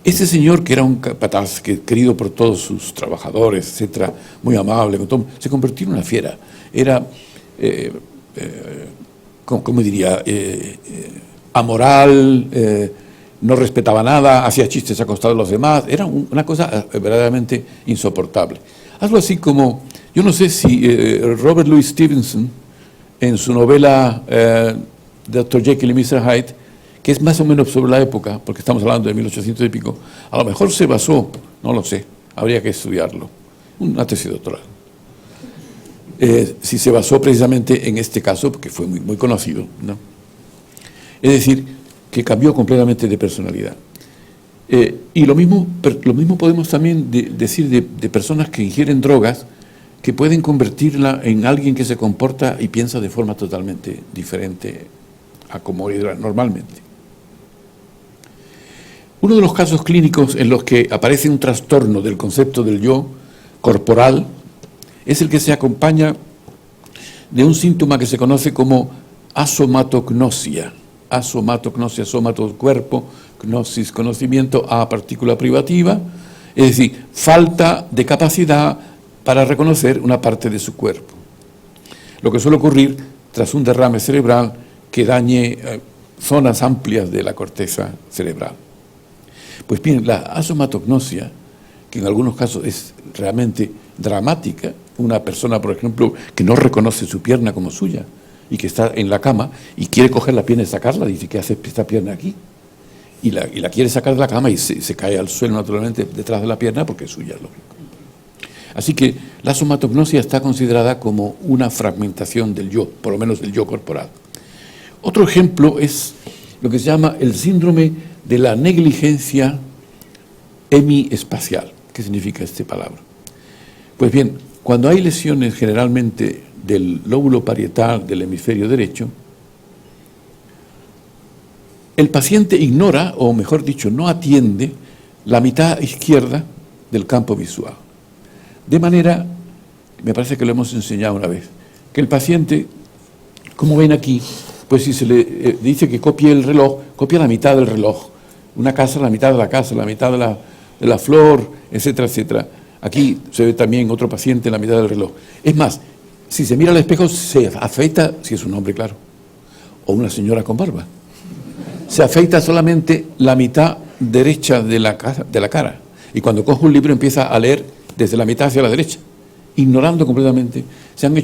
Ese señor, que era un capataz querido por todos sus trabajadores, etcétera, muy amable, se convirtió en una fiera. Era, ¿cómo diría?, amoral, no respetaba nada, hacía chistes a costa de los demás, era una cosa verdaderamente insoportable. Algo así como, yo no sé si Robert Louis Stevenson, en su novela Dr. Jekyll y Mr. Hyde, que es más o menos sobre la época, porque estamos hablando de 1800 y pico, a lo mejor se basó, no lo sé, habría que estudiarlo, una tesis doctoral. Si se basó precisamente en este caso, porque fue muy conocido, ¿no? Es decir, que cambió completamente de personalidad. Y lo mismo podemos también decir de personas que ingieren drogas, que pueden convertirla en alguien que se comporta y piensa de forma totalmente diferente a como era normalmente. Uno de los casos clínicos en los que aparece un trastorno del concepto del yo corporal es el que se acompaña de un síntoma que se conoce como asomatognosia. Asomatognosia, somato, cuerpo, gnosis, conocimiento, a partícula privativa, es decir, falta de capacidad para reconocer una parte de su cuerpo. Lo que suele ocurrir tras un derrame cerebral que dañe zonas amplias de la corteza cerebral. Pues bien, la asomatognosia, que en algunos casos es realmente dramática, una persona, por ejemplo, que no reconoce su pierna como suya y que está en la cama y quiere coger la pierna y sacarla, dice, ¿qué hace esta pierna aquí? Y la quiere sacar de la cama y se cae al suelo naturalmente detrás de la pierna porque es suya, lógico. Así que la somatognosia está considerada como una fragmentación del yo, por lo menos del yo corporal. Otro ejemplo es lo que se llama el síndrome de la negligencia hemiespacial. ¿Qué significa esta palabra? Pues bien, cuando hay lesiones generalmente del lóbulo parietal del hemisferio derecho, el paciente ignora, o mejor dicho, no atiende la mitad izquierda del campo visual. De manera, me parece que lo hemos enseñado una vez, que el paciente, como ven aquí, pues si se le dice que copie el reloj, copia la mitad del reloj. Una casa, la mitad de la casa, la mitad de la flor, etcétera, etcétera. Aquí se ve también otro paciente en la mitad del reloj. Es más, si se mira al espejo, se afeita, si es un hombre, claro, o una señora con barba. Se afeita solamente la mitad derecha de la cara. Y cuando coge un libro empieza a leer desde la mitad hacia la derecha, ignorando completamente. Se han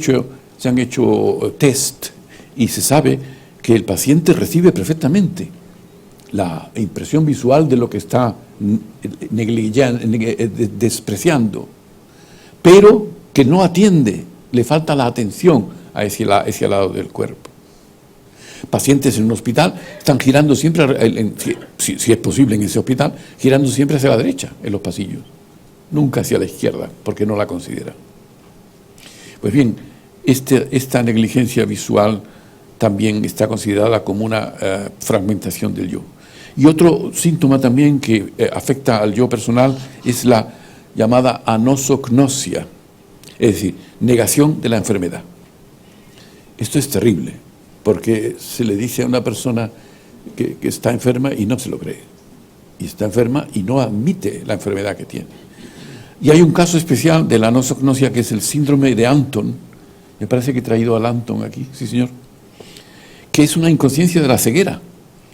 hecho test y se sabe que el paciente recibe perfectamente la impresión visual de lo que está despreciando, pero que no atiende, le falta la atención a ese lado del cuerpo. Pacientes en un hospital están girando siempre, si es posible en ese hospital, girando siempre hacia la derecha en los pasillos, nunca hacia la izquierda, porque no la consideran. Pues bien, esta negligencia visual también está considerada como una fragmentación del yo. Y otro síntoma también que afecta al yo personal es la llamada anosognosia, es decir, negación de la enfermedad. Esto es terrible, porque se le dice a una persona que está enferma y no se lo cree. Y está enferma y no admite la enfermedad que tiene. Y hay un caso especial de la anosognosia que es el síndrome de Anton. Me parece que he traído al Anton aquí, sí señor, que es una inconsciencia de la ceguera.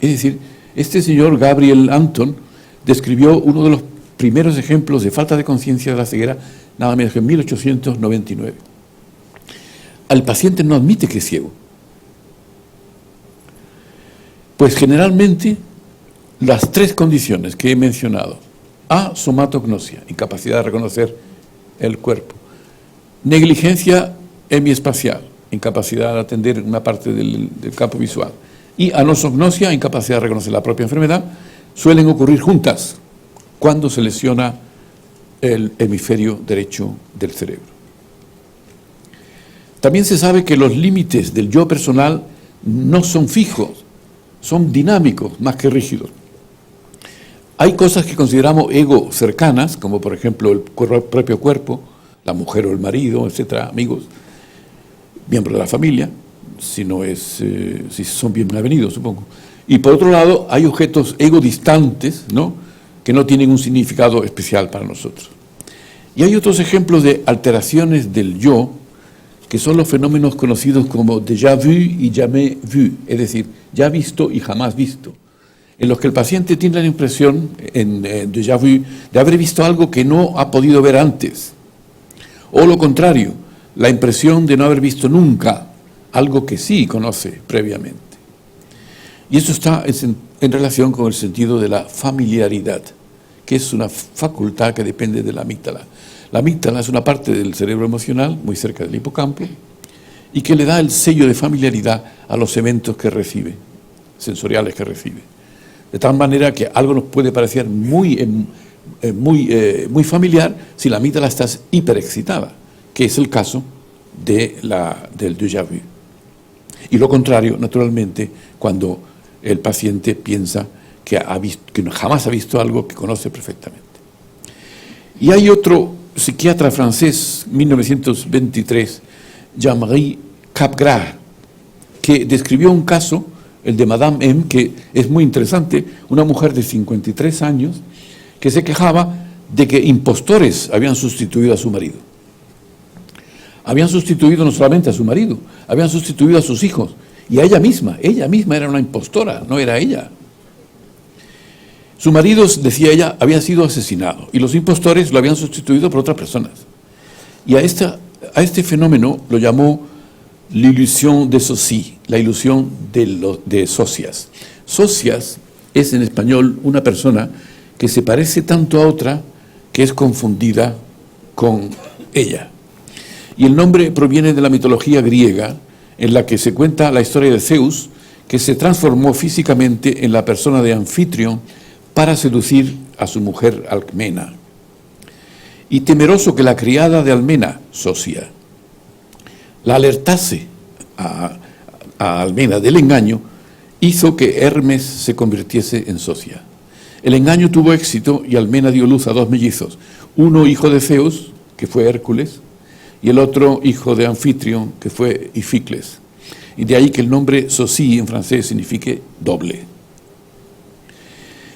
Es decir, este señor Gabriel Anton describió uno de los primeros ejemplos de falta de conciencia de la ceguera, nada menos que en 1899. El paciente no admite que es ciego. Pues generalmente las tres condiciones que he mencionado: A, somatognosia, incapacidad de reconocer el cuerpo; negligencia hemiespacial, incapacidad de atender una parte del campo visual; y anosognosia, incapacidad de reconocer la propia enfermedad, suelen ocurrir juntas cuando se lesiona el hemisferio derecho del cerebro. También se sabe que los límites del yo personal no son fijos, son dinámicos más que rígidos. Hay cosas que consideramos ego cercanas, como por ejemplo el propio cuerpo, la mujer o el marido, etcétera, amigos, miembros de la familia, si son bienvenidos, supongo. Y por otro lado, hay objetos ego distantes, ¿no?, que no tienen un significado especial para nosotros. Y hay otros ejemplos de alteraciones del yo, que son los fenómenos conocidos como déjà vu y jamais vu, es decir, ya visto y jamás visto, en los que el paciente tiene la impresión, en déjà vu, de haber visto algo que no ha podido ver antes, o lo contrario, la impresión de no haber visto nunca algo que sí conoce previamente. Y eso está en relación con el sentido de la familiaridad, que es una facultad que depende de la amígdala. La amígdala es una parte del cerebro emocional, muy cerca del hipocampo, y que le da el sello de familiaridad a los eventos que recibe, sensoriales que recibe. De tal manera que algo nos puede parecer muy familiar si la amígdala está hiperexcitada, que es el caso del déjà vu. Y lo contrario, naturalmente, cuando el paciente piensa que jamás ha visto algo que conoce perfectamente. Y hay otro psiquiatra francés, 1923, Jean-Marie Capgras, que describió un caso, el de Madame M, que es muy interesante, una mujer de 53 años que se quejaba de que impostores habían sustituido a su marido. Habían sustituido no solamente a su marido, habían sustituido a sus hijos y a ella misma era una impostora, no era ella. Su marido, decía ella, había sido asesinado y los impostores lo habían sustituido por otras personas. Y a este fenómeno lo llamó l'illusion de Saussure, la ilusión de Socias. Socias es en español una persona que se parece tanto a otra que es confundida con ella. Y el nombre proviene de la mitología griega, en la que se cuenta la historia de Zeus, que se transformó físicamente en la persona de Anfitrión para seducir a su mujer Alcmena. Y temeroso que la criada de Almena, Socia, la alertase a Almena del engaño, hizo que Hermes se convirtiese en Socia. El engaño tuvo éxito y Almena dio luz a dos mellizos, uno hijo de Zeus, que fue Hércules, y el otro hijo de Anfitrión, que fue Ificles. Y de ahí que el nombre Socie en francés signifique doble.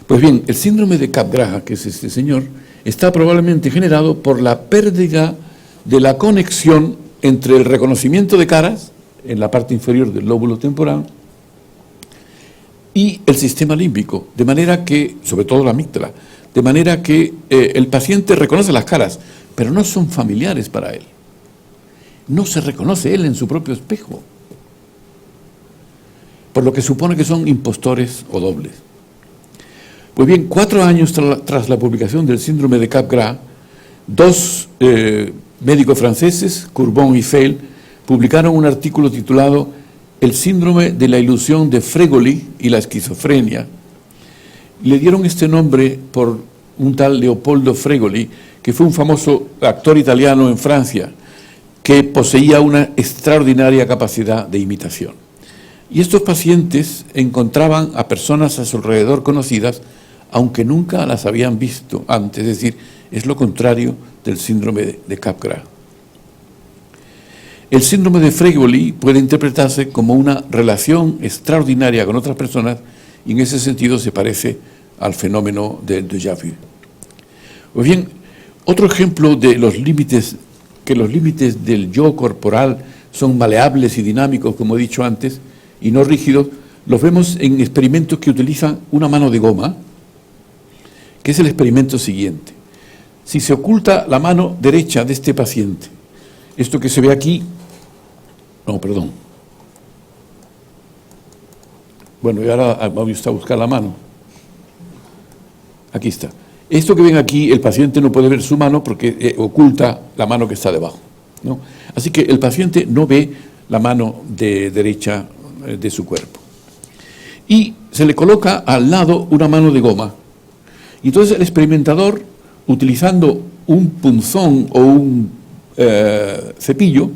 Pues bien, el síndrome de Capgras, que es este señor, está probablemente generado por la pérdida de la conexión entre el reconocimiento de caras, en la parte inferior del lóbulo temporal, y el sistema límbico, de manera que, sobre todo la amígdala, de manera que el paciente reconoce las caras, pero no son familiares para él. No se reconoce él en su propio espejo, por lo que supone que son impostores o dobles. Pues bien, 4 años tras la publicación del síndrome de Capgras, 2 médicos franceses, Courbon y Feil, publicaron un artículo titulado El síndrome de la ilusión de Fregoli y la esquizofrenia. Le dieron este nombre por un tal Leopoldo Fregoli, que fue un famoso actor italiano en Francia, que poseía una extraordinaria capacidad de imitación. Y estos pacientes encontraban a personas a su alrededor conocidas, aunque nunca las habían visto antes, es decir, es lo contrario del síndrome de Capgras. El síndrome de Fregoli puede interpretarse como una relación extraordinaria con otras personas y en ese sentido se parece al fenómeno del déjà vu. Pues bien, otro ejemplo de los límites, que los límites del yo corporal son maleables y dinámicos, como he dicho antes, y no rígidos, los vemos en experimentos que utilizan una mano de goma, que es el experimento siguiente. Si se oculta la mano derecha de este paciente, esto que se ve aquí, bueno, y ahora vamos a buscar la mano. Aquí está. Esto que ven aquí, el paciente no puede ver su mano porque oculta la mano que está debajo, ¿no? Así que el paciente no ve la mano derecha de su cuerpo. Y se le coloca al lado una mano de goma. Y entonces el experimentador, utilizando un punzón o un cepillo,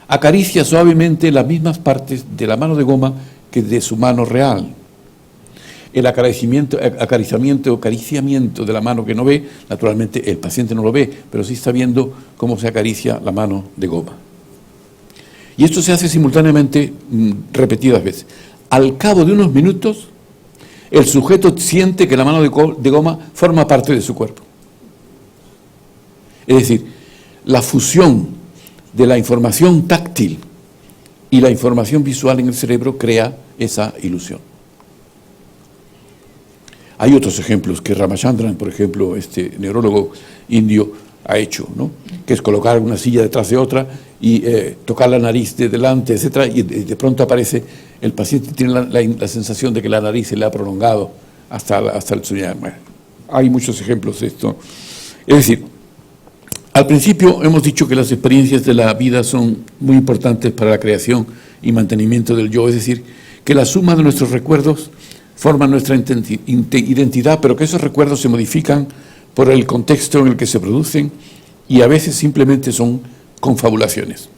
acaricia suavemente las mismas partes de la mano de goma que de su mano real. El acariciamiento de la mano que no ve, naturalmente el paciente no lo ve, pero sí está viendo cómo se acaricia la mano de goma. Y esto se hace simultáneamente repetidas veces. Al cabo de unos minutos, el sujeto siente que la mano de goma forma parte de su cuerpo. Es decir, la fusión de la información táctil y la información visual en el cerebro crea esa ilusión. Hay otros ejemplos que Ramachandran, por ejemplo, este neurólogo indio, ha hecho, ¿no? Que es colocar una silla detrás de otra y tocar la nariz de delante, etcétera, y de pronto aparece, el paciente tiene la sensación de que la nariz se le ha prolongado hasta el soñar. Bueno, hay muchos ejemplos de esto. Es decir, al principio hemos dicho que las experiencias de la vida son muy importantes para la creación y mantenimiento del yo, es decir, que la suma de nuestros recuerdos forma nuestra identidad, pero que esos recuerdos se modifican por el contexto en el que se producen y a veces simplemente son confabulaciones.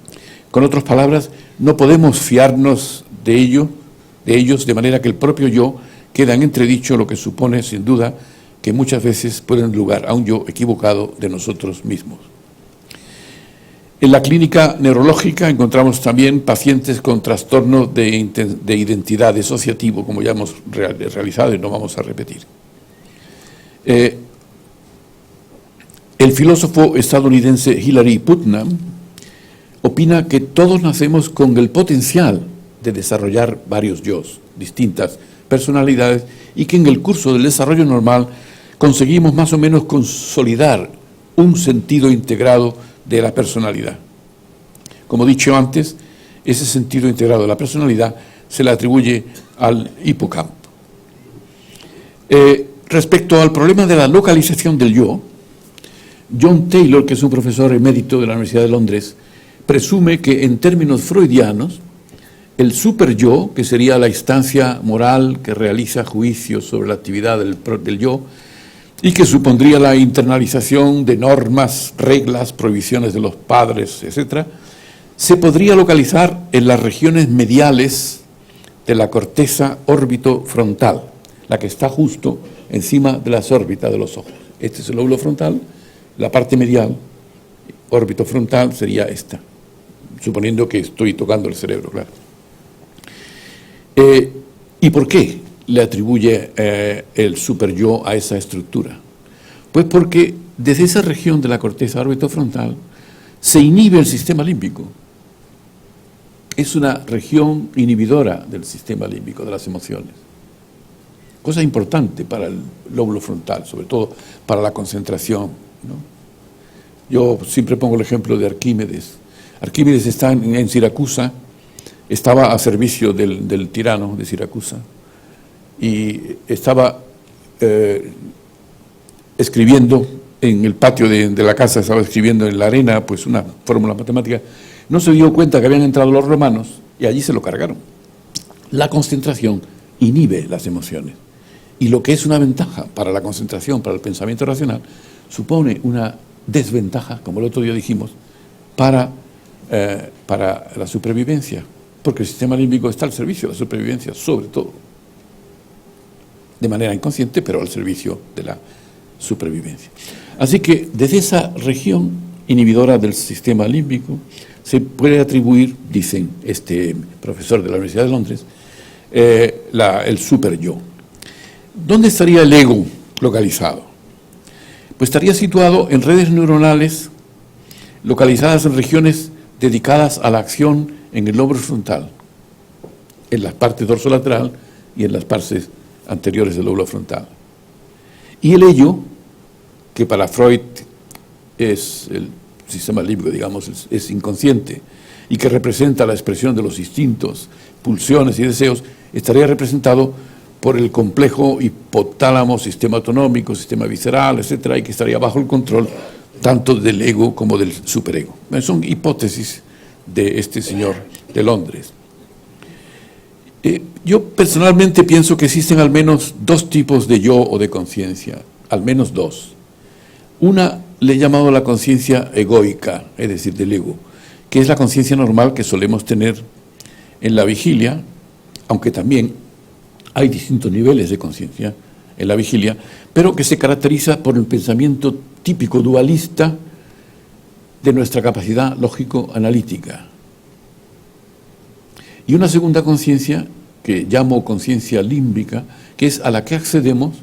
Con otras palabras, no podemos fiarnos de ellos de manera que el propio yo queda en entredicho, lo que supone, sin duda, que muchas veces pueden dar lugar a un yo equivocado de nosotros mismos. En la clínica neurológica encontramos también pacientes con trastorno de identidad disociativo, como ya hemos realizado y no vamos a repetir. El filósofo estadounidense Hilary Putnam opina que todos nacemos con el potencial de desarrollar varios yos, distintas personalidades, y que en el curso del desarrollo normal conseguimos más o menos consolidar un sentido integrado de la personalidad. Como he dicho antes, ese sentido integrado de la personalidad se le atribuye al hipocampo. Respecto al problema de la localización del yo, John Taylor, que es un profesor emérito de la Universidad de Londres, presume que en términos freudianos, el superyo, que sería la instancia moral que realiza juicios sobre la actividad del yo, y que supondría la internalización de normas, reglas, prohibiciones de los padres, etc., se podría localizar en las regiones mediales de la corteza órbito-frontal, la que está justo encima de las órbitas de los ojos. Este es el lóbulo frontal, la parte medial, órbito-frontal, sería esta, suponiendo que estoy tocando el cerebro, claro. ¿Y por qué le atribuye el superyo a esa estructura? Pues porque desde esa región de la corteza orbitofrontal se inhibe el sistema límbico. Es una región inhibidora del sistema límbico, de las emociones. Cosa importante para el lóbulo frontal, sobre todo para la concentración, ¿no? Yo siempre pongo el ejemplo de Arquímedes. Arquímedes está en Siracusa, estaba a servicio del tirano de Siracusa y estaba escribiendo en el patio de la casa, estaba escribiendo en la arena pues una fórmula matemática. No se dio cuenta que habían entrado los romanos y allí se lo cargaron. La concentración inhibe las emociones y lo que es una ventaja para la concentración, para el pensamiento racional, supone una desventaja, como el otro día dijimos, para la supervivencia, porque el sistema límbico está al servicio de la supervivencia, sobre todo, de manera inconsciente, pero al servicio de la supervivencia. Así que desde esa región inhibidora del sistema límbico se puede atribuir, dicen este profesor de la Universidad de Londres, el superyo. ¿Dónde estaría el ego localizado? Pues estaría situado en redes neuronales localizadas en regiones dedicadas a la acción en el lóbulo frontal, en la parte dorsolateral y en las partes anteriores del lóbulo frontal. Y el ello, que para Freud es el sistema límbico, digamos, es inconsciente y que representa la expresión de los instintos, pulsiones y deseos, estaría representado por el complejo hipotálamo, sistema autonómico, sistema visceral, etcétera, y que estaría bajo el control tanto del ego como del superego. Son hipótesis de este señor de Londres. Yo personalmente pienso que existen al menos dos tipos de yo o de conciencia, al menos dos. Una le he llamado la conciencia egoica, es decir, del ego, que es la conciencia normal que solemos tener en la vigilia, aunque también hay distintos niveles de conciencia en la vigilia, pero que se caracteriza por el pensamiento típico dualista de nuestra capacidad lógico-analítica. Y una segunda conciencia, que llamo conciencia límbica, que es a la que accedemos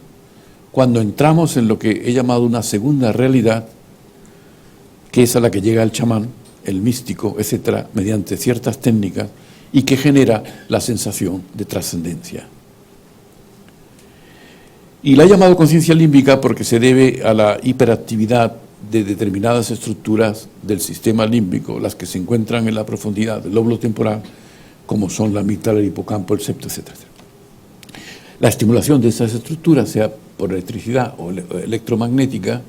cuando entramos en lo que he llamado una segunda realidad, que es a la que llega el chamán, el místico, etcétera, mediante ciertas técnicas, y que genera la sensación de trascendencia. Y la he llamado conciencia límbica porque se debe a la hiperactividad de determinadas estructuras del sistema límbico, las que se encuentran en la profundidad del lóbulo temporal, como son la amígdala, el hipocampo, el septo, etcétera. La estimulación de esas estructuras, sea por electricidad o electromagnética,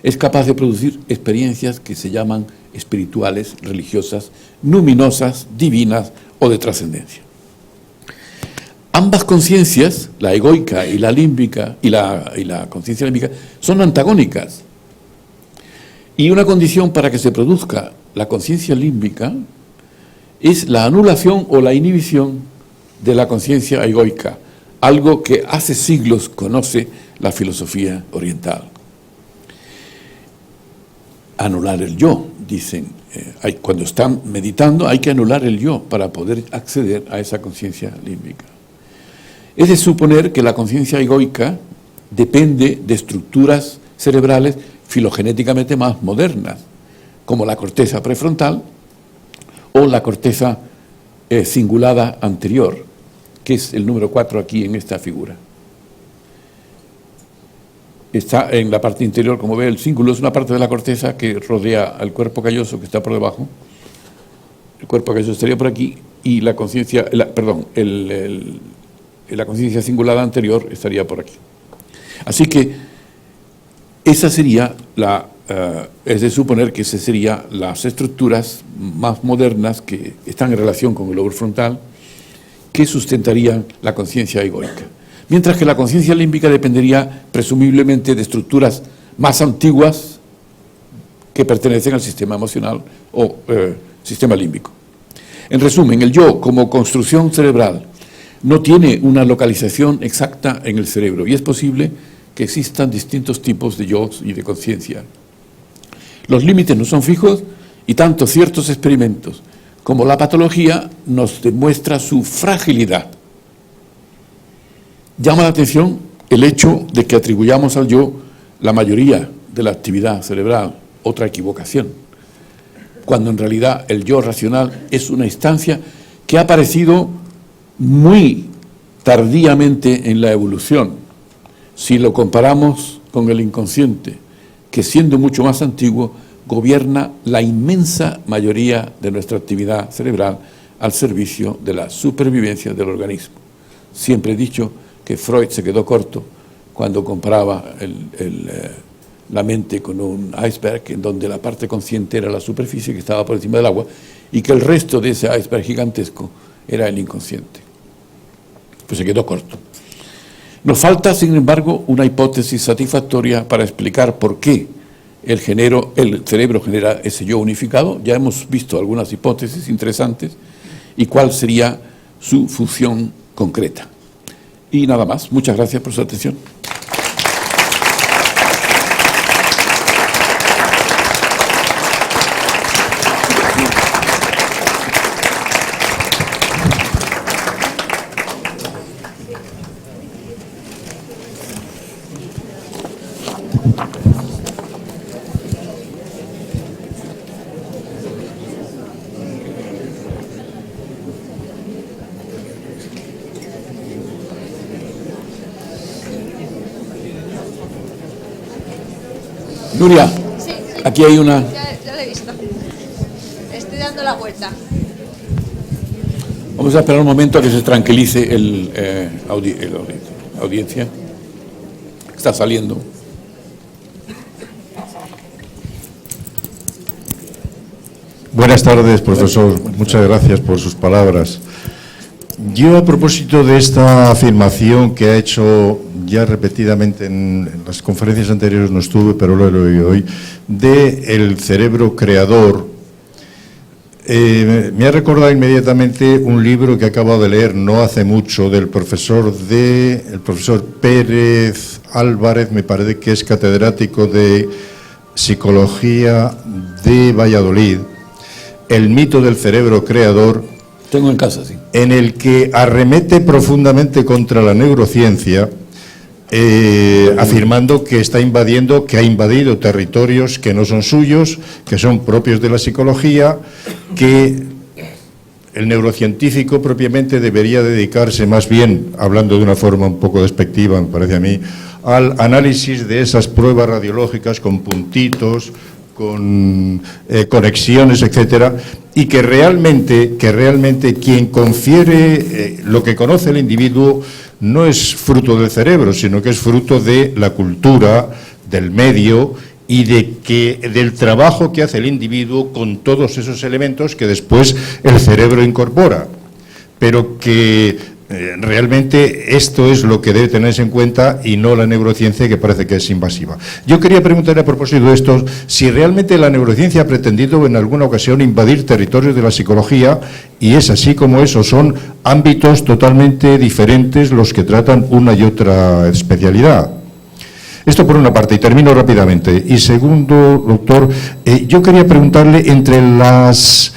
es capaz de producir experiencias que se llaman espirituales, religiosas, luminosas, divinas o de trascendencia. Ambas conciencias, la egoica y la límbica, y la conciencia límbica, son antagónicas. Y una condición para que se produzca la conciencia límbica es la anulación o la inhibición de la conciencia egoica, algo que hace siglos conoce la filosofía oriental. Anular el yo, dicen. Cuando están meditando hay que anular el yo para poder acceder a esa conciencia límbica. Es de suponer que la conciencia egoica depende de estructuras cerebrales filogenéticamente más modernas, como la corteza prefrontal o la corteza cingulada anterior, que es el número 4 aquí en esta figura. Está en la parte interior, como ve, el cíngulo es una parte de la corteza que rodea al cuerpo calloso que está por debajo. El cuerpo calloso estaría por aquí y la conciencia, la conciencia cingulada anterior estaría por aquí. Así que esa sería es de suponer que esas serían las estructuras más modernas que están en relación con el lóbulo frontal que sustentarían la conciencia egoica. Mientras que la conciencia límbica dependería presumiblemente de estructuras más antiguas que pertenecen al sistema emocional o sistema límbico. En resumen, el yo como construcción cerebral no tiene una localización exacta en el cerebro y es posible que existan distintos tipos de yo y de conciencia. Los límites no son fijos y tanto ciertos experimentos como la patología nos demuestra su fragilidad. Llama la atención el hecho de que atribuyamos al yo la mayoría de la actividad cerebral otra equivocación, cuando en realidad el yo racional es una instancia que ha aparecido muy tardíamente en la evolución, si lo comparamos con el inconsciente, que siendo mucho más antiguo, gobierna la inmensa mayoría de nuestra actividad cerebral al servicio de la supervivencia del organismo. Siempre he dicho que Freud se quedó corto cuando comparaba la mente con un iceberg, en donde la parte consciente era la superficie que estaba por encima del agua y que el resto de ese iceberg gigantesco era el inconsciente. Pues se quedó corto. Nos falta, sin embargo, una hipótesis satisfactoria para explicar por qué el cerebro genera ese yo unificado. Ya hemos visto algunas hipótesis interesantes y cuál sería su función concreta. Y nada más. Muchas gracias por su atención. Nuria, Sí, aquí hay una... ya lo he visto. Estoy dando la vuelta. Vamos a esperar un momento a que se tranquilice la audiencia. Está saliendo. Buenas tardes, profesor. Muchas gracias por sus palabras. Yo, a propósito de esta afirmación que ha hecho ya repetidamente en las conferencias anteriores, no estuve, pero lo he oído hoy, de el cerebro creador, me ha recordado inmediatamente un libro que acabo de leer no hace mucho del profesor Pérez Álvarez, me parece que es catedrático de Psicología de Valladolid, El mito del cerebro creador. Tengo en casa, sí. En el que arremete profundamente contra la neurociencia, afirmando que ha invadido territorios que no son suyos, que son propios de la psicología, que el neurocientífico propiamente debería dedicarse más bien, hablando de una forma un poco despectiva, me parece a mí, al análisis de esas pruebas radiológicas con puntitos, con conexiones, etcétera, y que realmente quien confiere lo que conoce el individuo no es fruto del cerebro, sino que es fruto de la cultura, del medio y del trabajo que hace el individuo con todos esos elementos que después el cerebro incorpora, pero que realmente esto es lo que debe tenerse en cuenta y no la neurociencia, que parece que es invasiva. Yo quería preguntarle a propósito de esto, si realmente la neurociencia ha pretendido en alguna ocasión invadir territorios de la psicología, y es así como eso, son ámbitos totalmente diferentes los que tratan una y otra especialidad. Esto por una parte, y termino rápidamente. Y segundo, doctor, yo quería preguntarle entre las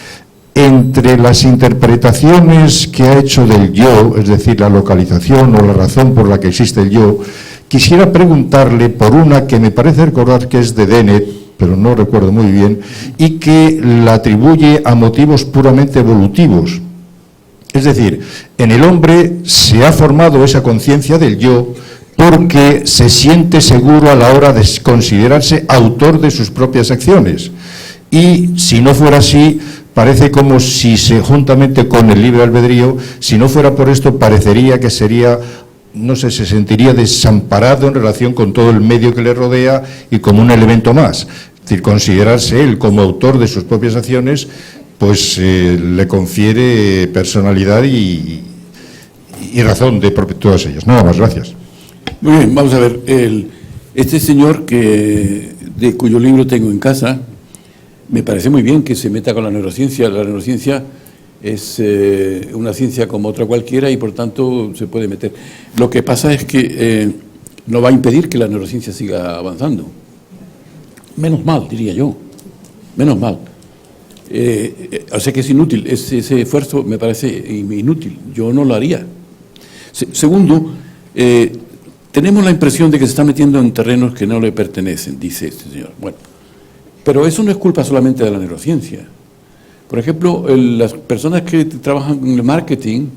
interpretaciones que ha hecho del yo, es decir, la localización o la razón por la que existe el yo, quisiera preguntarle por una que me parece recordar que es de Dennett, pero no recuerdo muy bien, y que la atribuye a motivos puramente evolutivos. Es decir, en el hombre se ha formado esa conciencia del yo porque se siente seguro a la hora de considerarse autor de sus propias acciones. Y si no fuera así, parece como si juntamente con el libre albedrío, si no fuera por esto, parecería que sería, no sé, se sentiría desamparado en relación con todo el medio que le rodea y como un elemento más. Es decir, considerarse él como autor de sus propias acciones, pues le confiere personalidad y razón de todas ellas. Nada más, gracias. Muy bien, vamos a ver. Este señor de cuyo libro tengo en casa, me parece muy bien que se meta con la neurociencia. La neurociencia es una ciencia como otra cualquiera y por tanto se puede meter. Lo que pasa es que no va a impedir que la neurociencia siga avanzando. Menos mal, diría yo. Menos mal. O sea que es inútil. Ese esfuerzo me parece inútil. Yo no lo haría. Segundo, tenemos la impresión de que se está metiendo en terrenos que no le pertenecen, dice este señor. Bueno, pero eso no es culpa solamente de la neurociencia. Por ejemplo, las personas que trabajan en el marketing,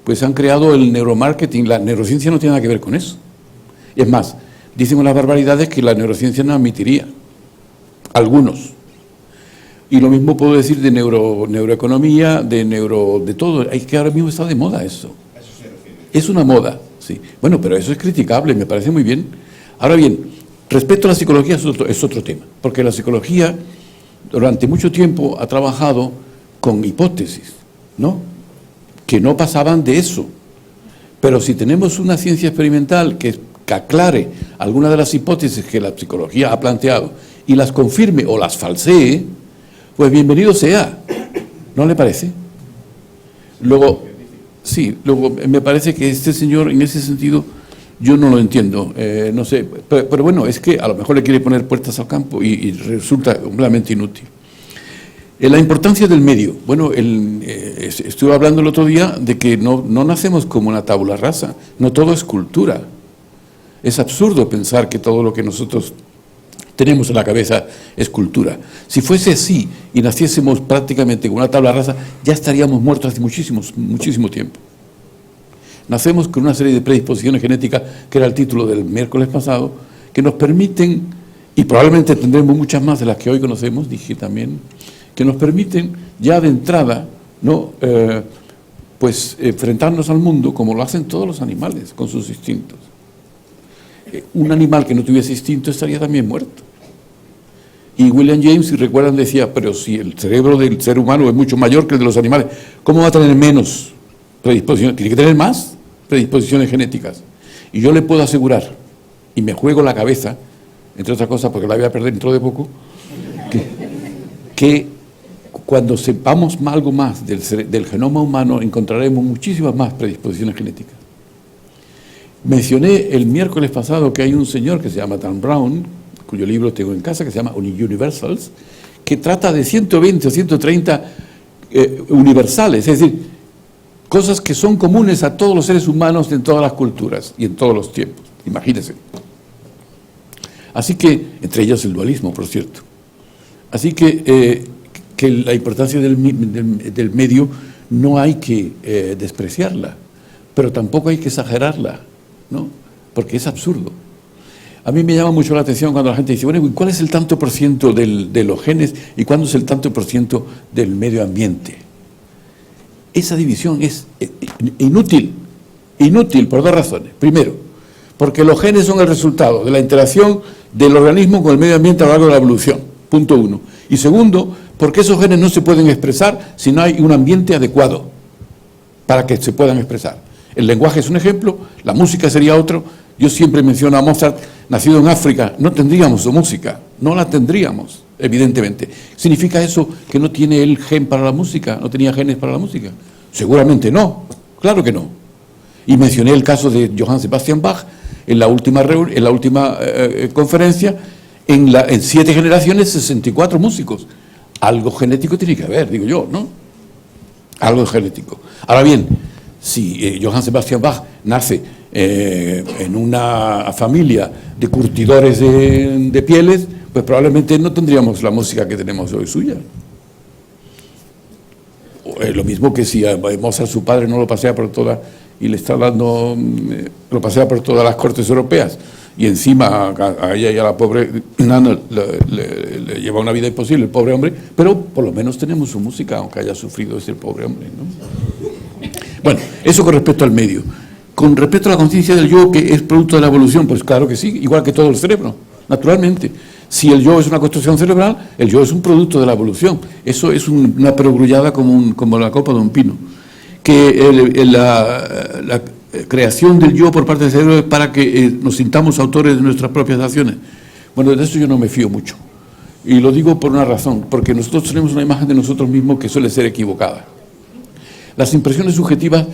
pues han creado el neuromarketing. La neurociencia no tiene nada que ver con eso. Es más, dicen unas barbaridades que la neurociencia no admitiría. Algunos. Y lo mismo puedo decir de neuroeconomía, de todo. Es que ahora mismo está de moda eso. Es una moda, sí. Bueno, pero eso es criticable, me parece muy bien. Ahora bien, respecto a la psicología es otro tema, porque la psicología durante mucho tiempo ha trabajado con hipótesis, ¿no? Que no pasaban de eso. Pero si tenemos una ciencia experimental que aclare algunas de las hipótesis que la psicología ha planteado y las confirme o las falsee, pues bienvenido sea. ¿No le parece? Luego, sí, luego me parece que este señor, en ese sentido, yo no lo entiendo, no sé, pero bueno, es que a lo mejor le quiere poner puertas al campo y resulta completamente inútil. La importancia del medio. Bueno, estuve hablando el otro día de que no nacemos como una tabula rasa, no todo es cultura. Es absurdo pensar que todo lo que nosotros tenemos en la cabeza es cultura. Si fuese así y naciésemos prácticamente con una tabla rasa, ya estaríamos muertos hace muchísimo tiempo. Nacemos con una serie de predisposiciones genéticas, que era el título del miércoles pasado, que nos permiten, y probablemente tendremos muchas más de las que hoy conocemos, dije también, que nos permiten ya de entrada, ¿no? Pues enfrentarnos al mundo como lo hacen todos los animales, con sus instintos. Un animal que no tuviese instinto estaría también muerto. Y William James, si recuerdan, decía, pero si el cerebro del ser humano es mucho mayor que el de los animales, ¿cómo va a tener menos predisposiciones? Tiene que tener más predisposiciones genéticas. Y yo le puedo asegurar, y me juego la cabeza, entre otras cosas porque la voy a perder dentro de poco, que cuando sepamos algo más del genoma humano, encontraremos muchísimas más predisposiciones genéticas. Mencioné el miércoles pasado que hay un señor que se llama Dan Brown, cuyo libro tengo en casa, que se llama Universals, que trata de 120 o 130 universales, es decir, cosas que son comunes a todos los seres humanos en todas las culturas y en todos los tiempos, imagínense. Así que, entre ellos el dualismo, por cierto. Así que la importancia del medio no hay que despreciarla, pero tampoco hay que exagerarla, ¿no? Porque es absurdo. A mí me llama mucho la atención cuando la gente dice, bueno, ¿cuál es el tanto por ciento de los genes y cuándo es el tanto por ciento del medio ambiente? Esa división es inútil por dos razones. Primero, porque los genes son el resultado de la interacción del organismo con el medio ambiente a lo largo de la evolución, punto uno. Y segundo, porque esos genes no se pueden expresar si no hay un ambiente adecuado para que se puedan expresar. El lenguaje es un ejemplo, la música sería otro. Yo siempre menciono a Mozart, nacido en África, no tendríamos su música, no la tendríamos, evidentemente. ¿Significa eso que no tiene el gen para la música? ¿No tenía genes para la música? Seguramente no, claro que no. Y mencioné el caso de Johann Sebastian Bach en la última conferencia, en 7 generaciones, 64 músicos. Algo genético tiene que haber, digo yo, ¿no? Algo genético. Ahora bien, si Johann Sebastian Bach nace en una familia de curtidores de pieles, pues probablemente no tendríamos la música que tenemos hoy suya. Lo mismo que si a Mozart su padre no lo pasea por toda y le está dando, lo pasea por todas las cortes europeas y encima a ella y a la pobre nana le lleva una vida imposible el pobre hombre, pero por lo menos tenemos su música, aunque haya sufrido ese pobre hombre, ¿no? Bueno, eso con respecto al medio. Con respecto a la conciencia del yo, que es producto de la evolución, pues claro que sí, igual que todo el cerebro, naturalmente. Si el yo es una construcción cerebral, el yo es un producto de la evolución. Eso es una perogrullada como la copa de un pino. Que la creación del yo por parte del cerebro es para que nos sintamos autores de nuestras propias acciones. Bueno, de eso yo no me fío mucho. Y lo digo por una razón, porque nosotros tenemos una imagen de nosotros mismos que suele ser equivocada. Las impresiones subjetivas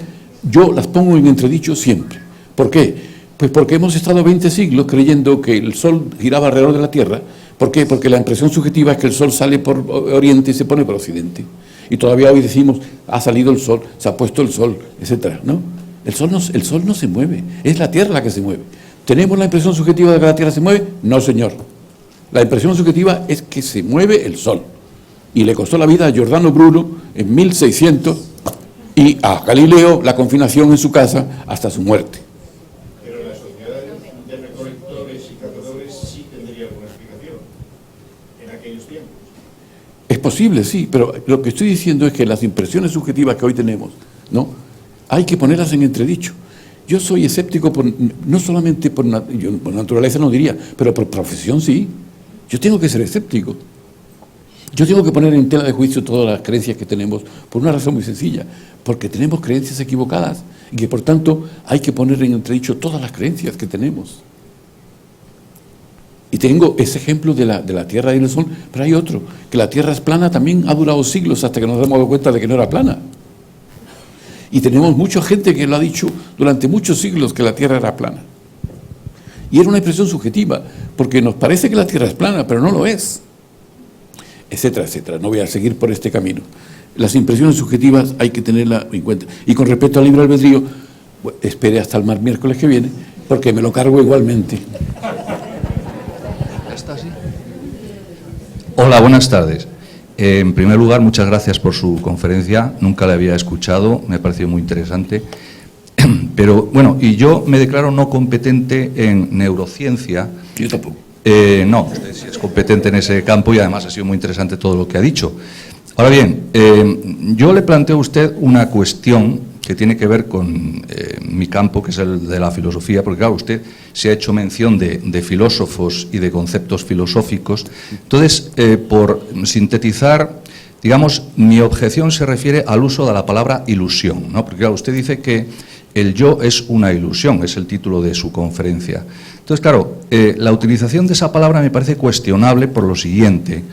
yo las pongo en entredicho siempre. ¿Por qué? Pues porque hemos estado 20 siglos creyendo que el Sol giraba alrededor de la Tierra. ¿Por qué? Porque la impresión subjetiva es que el Sol sale por oriente y se pone por occidente. Y todavía hoy decimos, ha salido el Sol, se ha puesto el Sol, etcétera, ¿no? El sol no se mueve, es la Tierra la que se mueve. ¿Tenemos la impresión subjetiva de que la Tierra se mueve? No, señor. La impresión subjetiva es que se mueve el Sol. Y le costó la vida a Giordano Bruno en 1600 y a Galileo la confinación en su casa hasta su muerte. Pero la sociedad de recolectores y cazadores sí tendría alguna explicación en aquellos tiempos. Es posible, sí, pero lo que estoy diciendo es que las impresiones subjetivas que hoy tenemos, ¿no?, hay que ponerlas en entredicho. Yo soy escéptico, no solamente por naturaleza, no diría, pero por profesión sí. Yo tengo que ser escéptico. Yo tengo que poner en tela de juicio todas las creencias que tenemos por una razón muy sencilla, porque tenemos creencias equivocadas y que por tanto hay que poner en entredicho todas las creencias que tenemos. Y tengo ese ejemplo de la Tierra y el Sol, pero hay otro, que la Tierra es plana también ha durado siglos hasta que nos hemos dado cuenta de que no era plana. Y tenemos mucha gente que lo ha dicho durante muchos siglos que la Tierra era plana. Y era una impresión subjetiva, porque nos parece que la Tierra es plana, pero no lo es. Etcétera, etcétera. No voy a seguir por este camino. Las impresiones subjetivas hay que tenerlas en cuenta. Y con respecto al libre albedrío, bueno, espere hasta el miércoles que viene, porque me lo cargo igualmente. Hola, buenas tardes. En primer lugar, muchas gracias por su conferencia. Nunca la había escuchado, me ha parecido muy interesante. Pero, bueno, y yo me declaro no competente en neurociencia. Yo tampoco. No, usted sí es competente en ese campo y además ha sido muy interesante todo lo que ha dicho. Ahora bien, yo le planteo a usted una cuestión que tiene que ver con mi campo, que es el de la filosofía, porque claro, usted se ha hecho mención de filósofos y de conceptos filosóficos. Entonces, por sintetizar, digamos, mi objeción se refiere al uso de la palabra ilusión, ¿no? Porque claro, usted dice que el yo es una ilusión, es el título de su conferencia. Entonces, claro, la utilización de esa palabra me parece cuestionable por lo siguiente.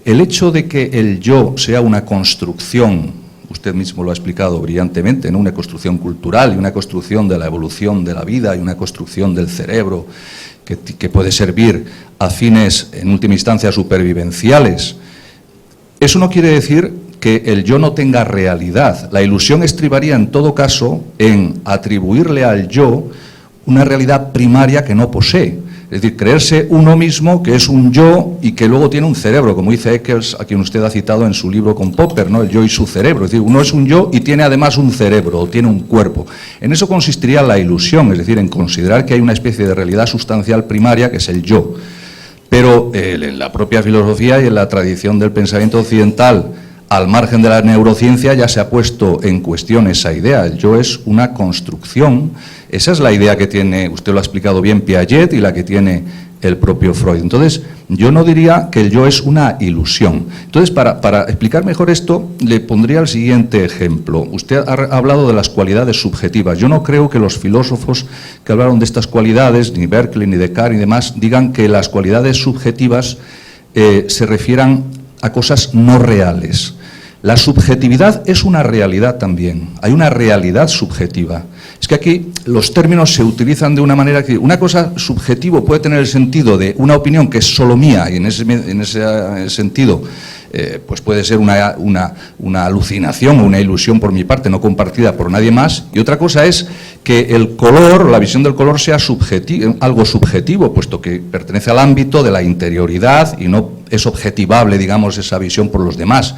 El hecho de que el yo sea una construcción, usted mismo lo ha explicado brillantemente, ¿no?, una construcción cultural y una construcción de la evolución de la vida y una construcción del cerebro que puede servir a fines, en última instancia, supervivenciales. Eso no quiere decir que el yo no tenga realidad. La ilusión estribaría, en todo caso, en atribuirle al yo una realidad primaria que no posee. Es decir, creerse uno mismo que es un yo y que luego tiene un cerebro, como dice Eccles, a quien usted ha citado en su libro con Popper, ¿no?, El yo y su cerebro. Es decir, uno es un yo y tiene además un cerebro, o tiene un cuerpo. En eso consistiría la ilusión, es decir, en considerar que hay una especie de realidad sustancial primaria que es el yo. Pero en la propia filosofía y en la tradición del pensamiento occidental, al margen de la neurociencia, ya se ha puesto en cuestión esa idea. El yo es una construcción. Esa es la idea que tiene, usted lo ha explicado bien, Piaget, y la que tiene el propio Freud. Entonces, yo no diría que el yo es una ilusión. Entonces, para explicar mejor esto, le pondría el siguiente ejemplo. Usted ha hablado de las cualidades subjetivas. Yo no creo que los filósofos que hablaron de estas cualidades, ni Berkeley, ni Descartes, y demás, digan que las cualidades subjetivas se refieran a cosas no reales. La subjetividad es una realidad también, hay una realidad subjetiva. Es que aquí los términos se utilizan de una manera que una cosa subjetivo puede tener el sentido de una opinión que es solo mía y en ese sentido pues puede ser una alucinación o una ilusión por mi parte, no compartida por nadie más. Y otra cosa es que el color, la visión del color sea algo subjetivo, puesto que pertenece al ámbito de la interioridad y no es objetivable, digamos, esa visión por los demás.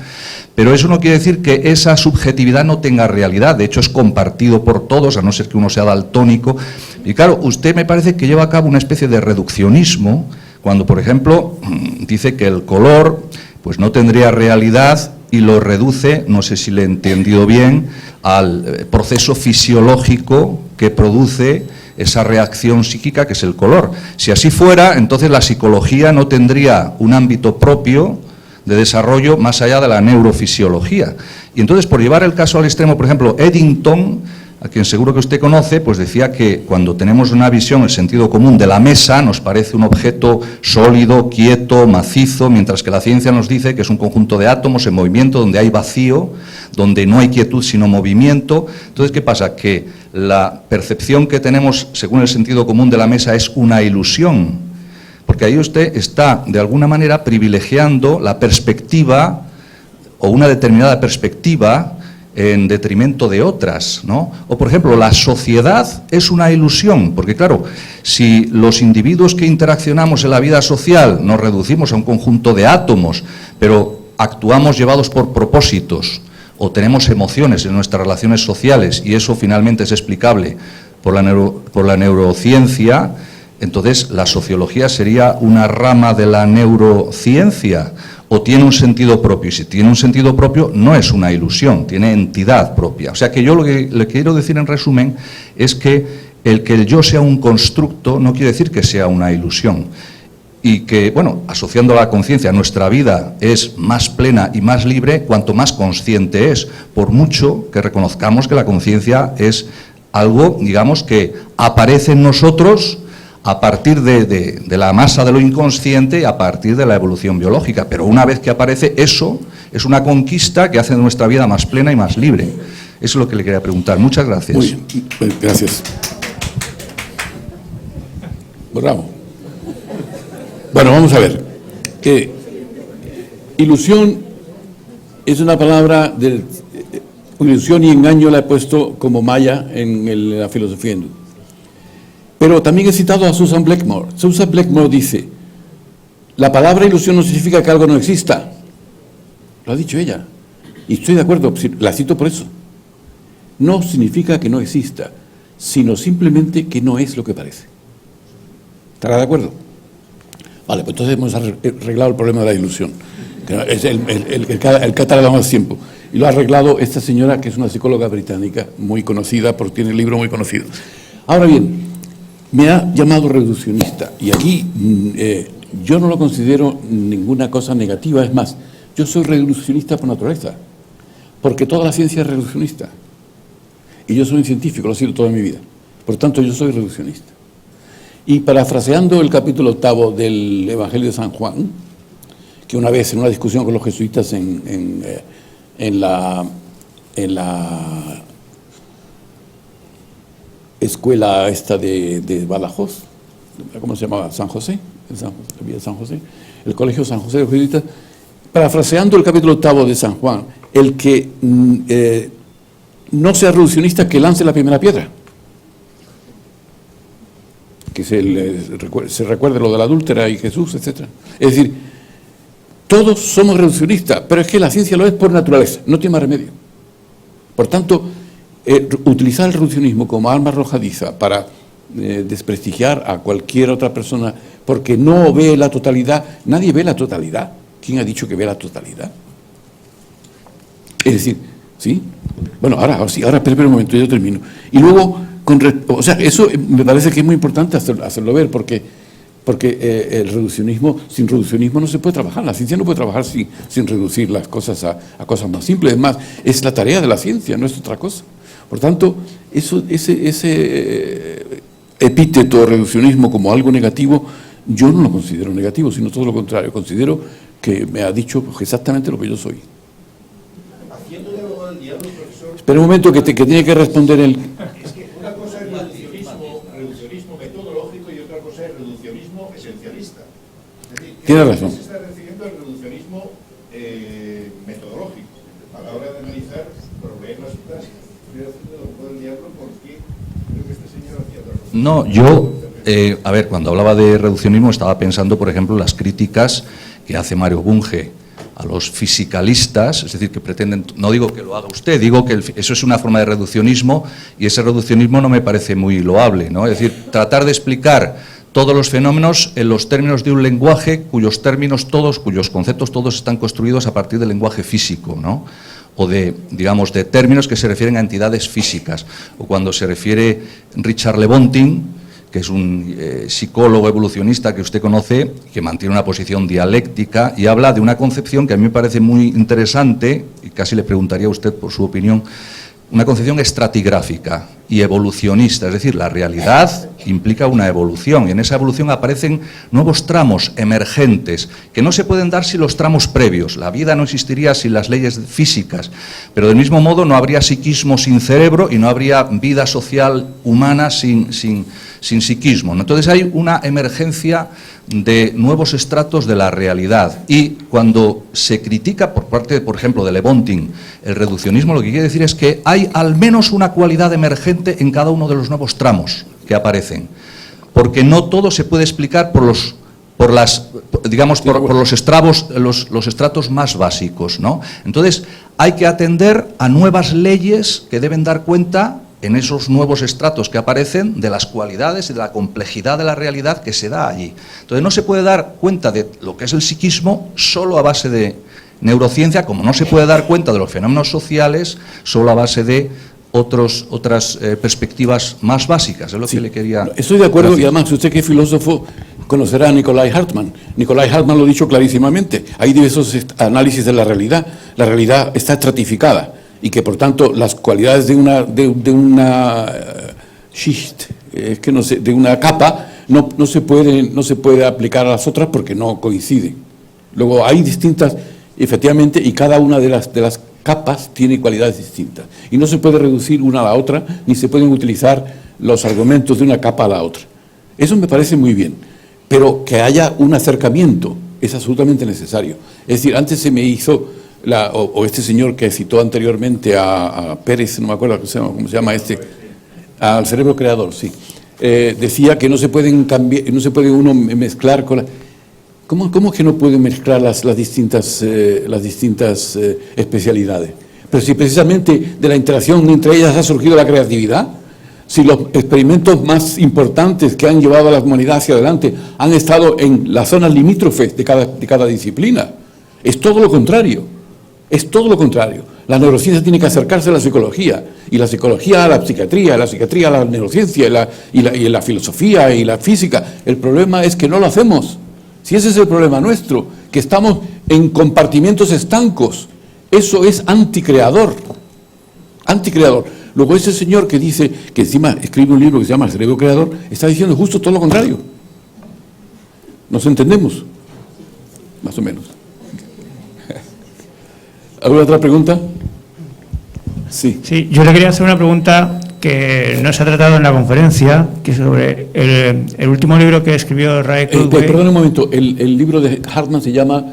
Pero eso no quiere decir que esa subjetividad no tenga realidad, de hecho es compartido por todos, a no ser que uno sea daltónico. Y claro, usted me parece que lleva a cabo una especie de reduccionismo, cuando, por ejemplo, dice que el color pues no tendría realidad y lo reduce, no sé si le he entendido bien, al proceso fisiológico que produce esa reacción psíquica que es el color. Si así fuera, entonces la psicología no tendría un ámbito propio de desarrollo más allá de la neurofisiología. Y entonces, por llevar el caso al extremo, por ejemplo, Eddington, a quien seguro que usted conoce, pues decía que cuando tenemos una visión, el sentido común de la mesa, nos parece un objeto sólido, quieto, macizo, mientras que la ciencia nos dice que es un conjunto de átomos en movimiento, donde hay vacío, donde no hay quietud sino movimiento. Entonces, ¿qué pasa? Que la percepción que tenemos según el sentido común de la mesa es una ilusión, porque ahí usted está, de alguna manera, privilegiando la perspectiva o una determinada perspectiva en detrimento de otras, ¿no? O, por ejemplo, la sociedad es una ilusión, porque, claro, si los individuos que interaccionamos en la vida social nos reducimos a un conjunto de átomos, pero actuamos llevados por propósitos, o tenemos emociones en nuestras relaciones sociales, y eso finalmente es explicable por la neurociencia, entonces la sociología sería una rama de la neurociencia, o tiene un sentido propio, y si tiene un sentido propio no es una ilusión, tiene entidad propia. O sea que yo lo que le quiero decir en resumen es que el yo sea un constructo no quiere decir que sea una ilusión, y que, bueno, asociando la conciencia, nuestra vida es más plena y más libre cuanto más consciente es, por mucho que reconozcamos que la conciencia es algo, digamos, que aparece en nosotros a partir de la masa de lo inconsciente, a partir de la evolución biológica. Pero una vez que aparece, eso es una conquista que hace de nuestra vida más plena y más libre. Eso es lo que le quería preguntar. Muchas gracias. Muy bien, gracias. Bravo. Bueno, vamos a ver. Ilusión es una palabra de ilusión y engaño, la he puesto como maya en la filosofía hindú. Pero también he citado a Susan Blackmore. Susan Blackmore dice, la palabra ilusión no significa que algo no exista. Lo ha dicho ella. Y estoy de acuerdo, la cito por eso. No significa que no exista, sino simplemente que no es lo que parece. ¿Estará de acuerdo? Vale, pues entonces hemos arreglado el problema de la ilusión. Que es el que ha tardado más tiempo. Y lo ha arreglado esta señora, que es una psicóloga británica muy conocida, porque tiene el libro muy conocido. Ahora bien, me ha llamado reduccionista, y aquí yo no lo considero ninguna cosa negativa. Es más, yo soy reduccionista por naturaleza, porque toda la ciencia es reduccionista, y yo soy un científico, lo he sido toda mi vida, por tanto yo soy reduccionista. Y parafraseando el capítulo 8 del Evangelio de San Juan, que una vez en una discusión con los jesuitas en la escuela esta de Badajoz, ¿cómo se llamaba? San José, el colegio San José de los Jesuitas, parafraseando el capítulo 8 de San Juan, el que no sea reduccionista, que lance la primera piedra. Que se recuerde lo de la adúltera y Jesús, etc. Es decir, todos somos reduccionistas, pero es que la ciencia lo es por naturaleza, no tiene más remedio. Por tanto, utilizar el reduccionismo como arma arrojadiza para desprestigiar a cualquier otra persona porque no ve la totalidad. Nadie ve la totalidad. ¿Quién ha dicho que ve la totalidad? Es decir, ¿sí? Bueno, ahora espera un momento, yo termino. Y luego, o sea, eso me parece que es muy importante hacerlo ver, porque el reduccionismo, sin reduccionismo no se puede trabajar. La ciencia no puede trabajar sin reducir las cosas a cosas más simples. Es más, es la tarea de la ciencia, no es otra cosa. Por tanto, ese epíteto reduccionismo como algo negativo, yo no lo considero negativo, sino todo lo contrario. Considero que me ha dicho exactamente lo que yo soy. Espera un momento que tiene que responder él. Es que una cosa es reduccionismo metodológico y otra cosa es reduccionismo esencialista. Es decir, tiene razón. Se está refiriendo al reduccionismo metodológico, a la hora de analizar problemas y tal. Estoy haciendo el juego del diablo porque creo que este señor hacía otra cosa. No, yo, a ver, cuando hablaba de reduccionismo estaba pensando, por ejemplo, en las críticas que hace Mario Bunge a los fisicalistas, es decir, que pretenden, no digo que lo haga usted, digo que eso es una forma de reduccionismo y ese reduccionismo no me parece muy loable, ¿no? Es decir, tratar de explicar todos los fenómenos en los términos de un lenguaje cuyos conceptos todos están construidos a partir del lenguaje físico, ¿no? O de términos que se refieren a entidades físicas. O cuando se refiere Richard Lewontin, que es un psicólogo evolucionista que usted conoce, que mantiene una posición dialéctica y habla de una concepción que a mí me parece muy interesante, y casi le preguntaría a usted por su opinión, una concepción estratigráfica y evolucionista, es decir, la realidad implica una evolución y en esa evolución aparecen nuevos tramos emergentes que no se pueden dar sin los tramos previos. La vida no existiría sin las leyes físicas, pero del mismo modo no habría psiquismo sin cerebro y no habría vida social humana sin sin psiquismo, ¿no? Entonces hay una emergencia de nuevos estratos de la realidad, y cuando se critica por parte, por ejemplo, de Lewontin el reduccionismo, lo que quiere decir es que hay al menos una cualidad emergente en cada uno de los nuevos tramos que aparecen, porque no todo se puede explicar por los estratos más básicos, ¿no? Entonces hay que atender a nuevas leyes que deben dar cuenta en esos nuevos estratos que aparecen de las cualidades y de la complejidad de la realidad que se da allí. Entonces no se puede dar cuenta de lo que es el psiquismo solo a base de neurociencia, como no se puede dar cuenta de los fenómenos sociales solo a base de otras perspectivas más básicas. Es lo que le quería... Estoy de acuerdo. Gracias. Y además, usted que es filósofo conocerá a Nikolai Hartmann. Nikolai Hartmann lo ha dicho clarísimamente. Hay diversos análisis de la realidad. La realidad está estratificada y que, por tanto, las cualidades de una schicht, es que no sé, de una capa, no se puede aplicar a las otras porque no coinciden. Luego hay distintas, efectivamente, y cada una de las capas tiene cualidades distintas. Y no se puede reducir una a la otra, ni se pueden utilizar los argumentos de una capa a la otra. Eso me parece muy bien, pero que haya un acercamiento es absolutamente necesario. Es decir, antes se me hizo, este señor que citó anteriormente a Pérez, no me acuerdo cómo se llama al cerebro creador, sí, decía que no se pueden cambiar, no se puede uno mezclar con la... ¿Cómo que no pueden mezclar las distintas especialidades? Pero si precisamente de la interacción entre ellas ha surgido la creatividad, si los experimentos más importantes que han llevado a la humanidad hacia adelante han estado en las zonas limítrofes de cada disciplina, es todo lo contrario, es todo lo contrario. La neurociencia tiene que acercarse a la psicología, y la psicología a la psiquiatría a la neurociencia, y la filosofía y la física. El problema es que no lo hacemos. Si ese es el problema nuestro, que estamos en compartimientos estancos, eso es anticreador. Anticreador. Luego ese señor que dice, que encima escribe un libro que se llama El cerebro creador, está diciendo justo todo lo contrario. ¿Nos entendemos? Más o menos. ¿Alguna otra pregunta? Sí. Sí, yo le quería hacer una pregunta que no se ha tratado en la conferencia, que es sobre el último libro que escribió Ray Kurzweil. Perdón un momento, el libro de Hartmann se llama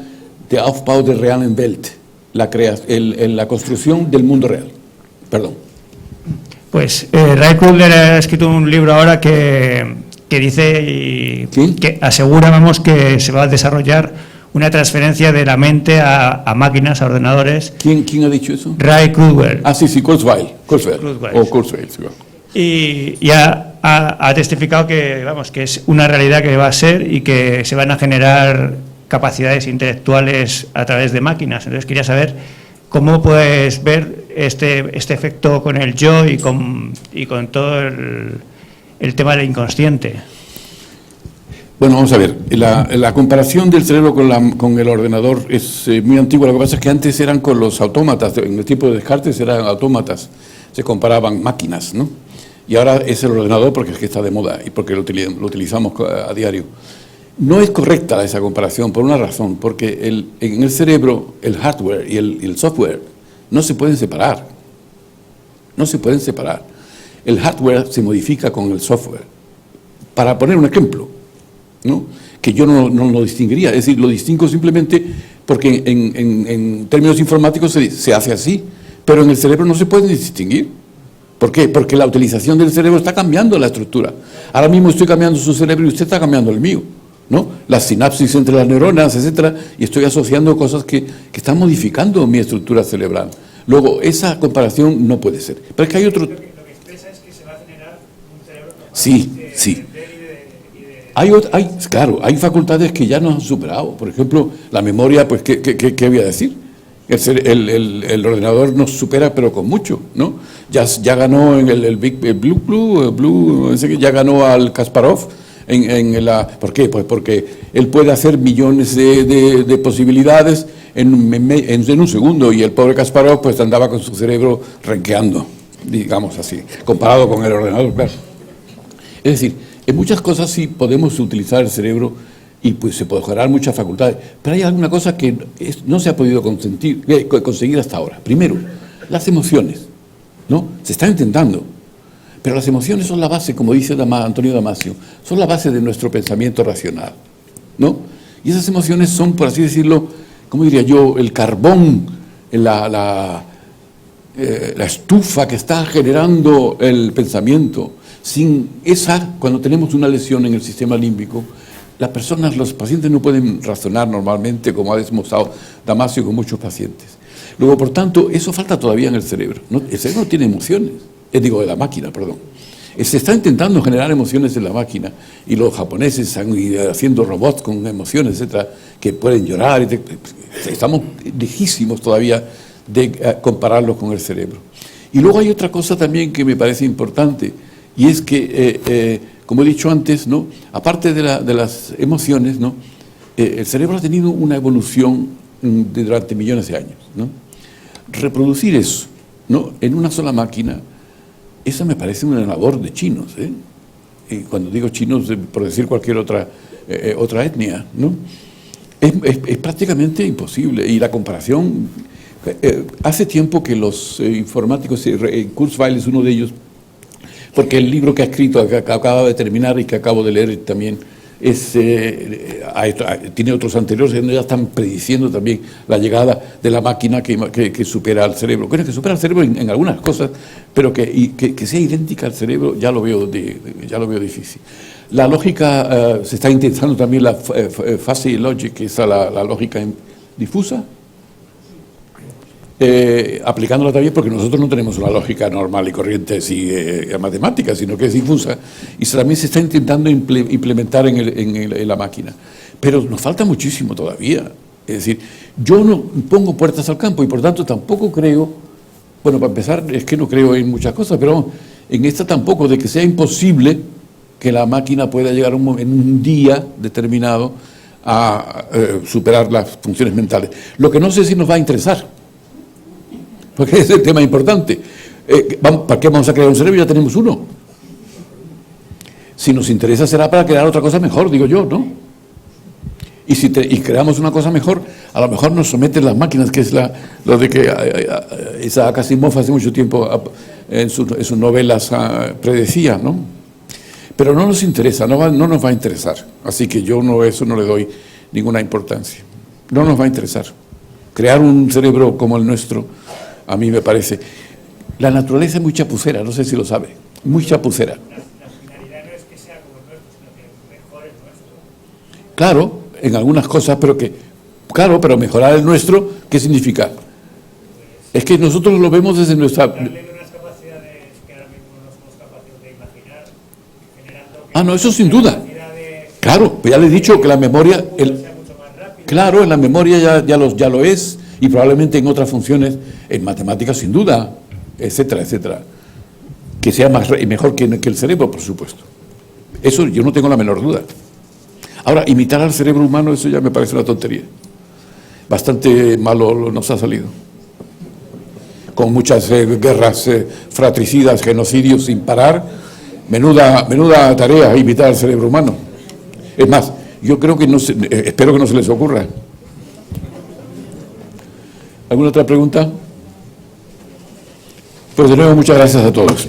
Der Aufbau der realen Welt, la construcción del mundo real. Perdón. Pues Ray Kurzweil ha escrito un libro ahora que dice que asegura, vamos, que se va a desarrollar una transferencia de la mente a máquinas, a ordenadores. ¿Quién ha dicho eso? Ray Kurzweil. Ah, sí, Kurzweil. Kurzweil, sí. Y ya ha testificado que, vamos, que es una realidad que va a ser y que se van a generar capacidades intelectuales a través de máquinas. Entonces quería saber cómo puedes ver este efecto con el yo y con todo el tema del inconsciente. Bueno, vamos a ver, la comparación del cerebro con el ordenador es muy antigua. Lo que pasa es que antes eran con los autómatas, en el tiempo de Descartes eran autómatas, se comparaban máquinas, ¿no? Y ahora es el ordenador porque es que está de moda y porque lo utilizamos a diario. No es correcta esa comparación por una razón, porque en el cerebro el hardware y el software no se pueden separar. No se pueden separar. El hardware se modifica con el software. Para poner un ejemplo, ¿no? Que yo no lo distinguiría, es decir, lo distingo simplemente porque en términos informáticos se hace así, pero en el cerebro no se pueden distinguir. ¿Por qué? Porque la utilización del cerebro está cambiando la estructura. Ahora mismo estoy cambiando su cerebro y usted está cambiando el mío, ¿no? Las sinapsis entre las neuronas, etcétera, y estoy asociando cosas que están modificando mi estructura cerebral. Luego, esa comparación no puede ser. Pero es que hay otro... Lo que expresa es que se va a generar un cerebro... Sí. Claro, hay facultades que ya nos han superado. Por ejemplo, la memoria, pues, ¿qué voy a decir? El ordenador nos supera, pero con mucho, ¿no? Ya ganó en el Blue, ya ganó al Kasparov ¿por qué? Pues porque él puede hacer millones de posibilidades en un segundo, y el pobre Kasparov pues andaba con su cerebro renqueando, digamos así, comparado con el ordenador, claro. Es decir, en muchas cosas sí podemos utilizar el cerebro y pues se pueden generar muchas facultades, pero hay alguna cosa que no se ha podido conseguir hasta ahora. Primero, las emociones, ¿no? Se está intentando, Pero las emociones son la base, como dice Antonio Damasio, son la base de nuestro pensamiento racional, ¿no? Y esas emociones son, por así decirlo, ¿cómo diría yo?, el carbón, la estufa que está generando el pensamiento. Sin esa, cuando tenemos una lesión en el sistema límbico, las personas, los pacientes no pueden razonar normalmente, como ha demostrado Damasio con muchos pacientes. Luego, por tanto, eso falta todavía en el cerebro. El cerebro no tiene emociones, digo, de la máquina, perdón. Se está intentando generar emociones en la máquina y los japoneses están haciendo robots con emociones, etcétera, que pueden llorar. Estamos lejísimos todavía de compararlos con el cerebro. Y luego hay otra cosa también que me parece importante, y es que, como he dicho antes, ¿no?, aparte de las emociones, ¿no?, el cerebro ha tenido una evolución durante millones de años, ¿no? Reproducir eso, ¿no?, en una sola máquina, esa me parece una labor de chinos, ¿eh? Y cuando digo chinos, por decir cualquier otra etnia, ¿no? Es prácticamente imposible. Y la comparación, hace tiempo que los informáticos, Kurzweil es uno de ellos, porque el libro que ha escrito, que acaba de terminar y que acabo de leer también, tiene otros anteriores donde ya están prediciendo también la llegada de la máquina que supera al cerebro. Bueno, que supera al cerebro en algunas cosas, pero que sea idéntica al cerebro ya lo veo difícil. La lógica, se está intentando también la fuzzy logic, que es la lógica difusa, aplicándola también, porque nosotros no tenemos una lógica normal y corriente matemática, sino que es difusa, y también se está intentando implementar en la máquina. Pero nos falta muchísimo todavía. Es decir, yo no pongo puertas al campo y por tanto tampoco creo, bueno, para empezar, es que no creo en muchas cosas, pero en esta tampoco, de que sea imposible que la máquina pueda llegar en un día determinado a superar las funciones mentales. Lo que no sé si nos va a interesar, porque es el tema importante. ¿Para qué vamos a crear un cerebro? Ya tenemos uno. Si nos interesa será para crear otra cosa mejor, digo yo, ¿no? Y creamos una cosa mejor, a lo mejor nos someten las máquinas, que es lo de que Isaac Asimov hace mucho tiempo en sus novelas predecía, ¿no? Pero no nos interesa, no nos va a interesar. Así que yo eso no le doy ninguna importancia. No nos va a interesar. Crear un cerebro como el nuestro, a mí me parece. La naturaleza es muy chapucera, no sé si lo sabe, muy chapucera. La finalidad no es que sea como el nuestro, sino que mejore el nuestro. Claro, en algunas cosas, pero mejorar el nuestro, ¿qué significa? Es que nosotros lo vemos desde nuestra... Darle unas capacidades que ahora mismo no somos capaces de imaginar, generando... Ah, no, eso sin duda. Claro, pues ya le he dicho que la memoria... Claro, en la memoria ya lo es, y probablemente en otras funciones, en matemáticas sin duda, etcétera, etcétera. Que sea mejor que el cerebro, por supuesto. Eso yo no tengo la menor duda. Ahora, imitar al cerebro humano, eso ya me parece una tontería. Bastante malo nos ha salido. Con muchas guerras fratricidas, genocidios sin parar. Menuda tarea imitar al cerebro humano. Es más, yo creo que espero que no se les ocurra. ¿Alguna otra pregunta? Pues de nuevo, muchas gracias a todos.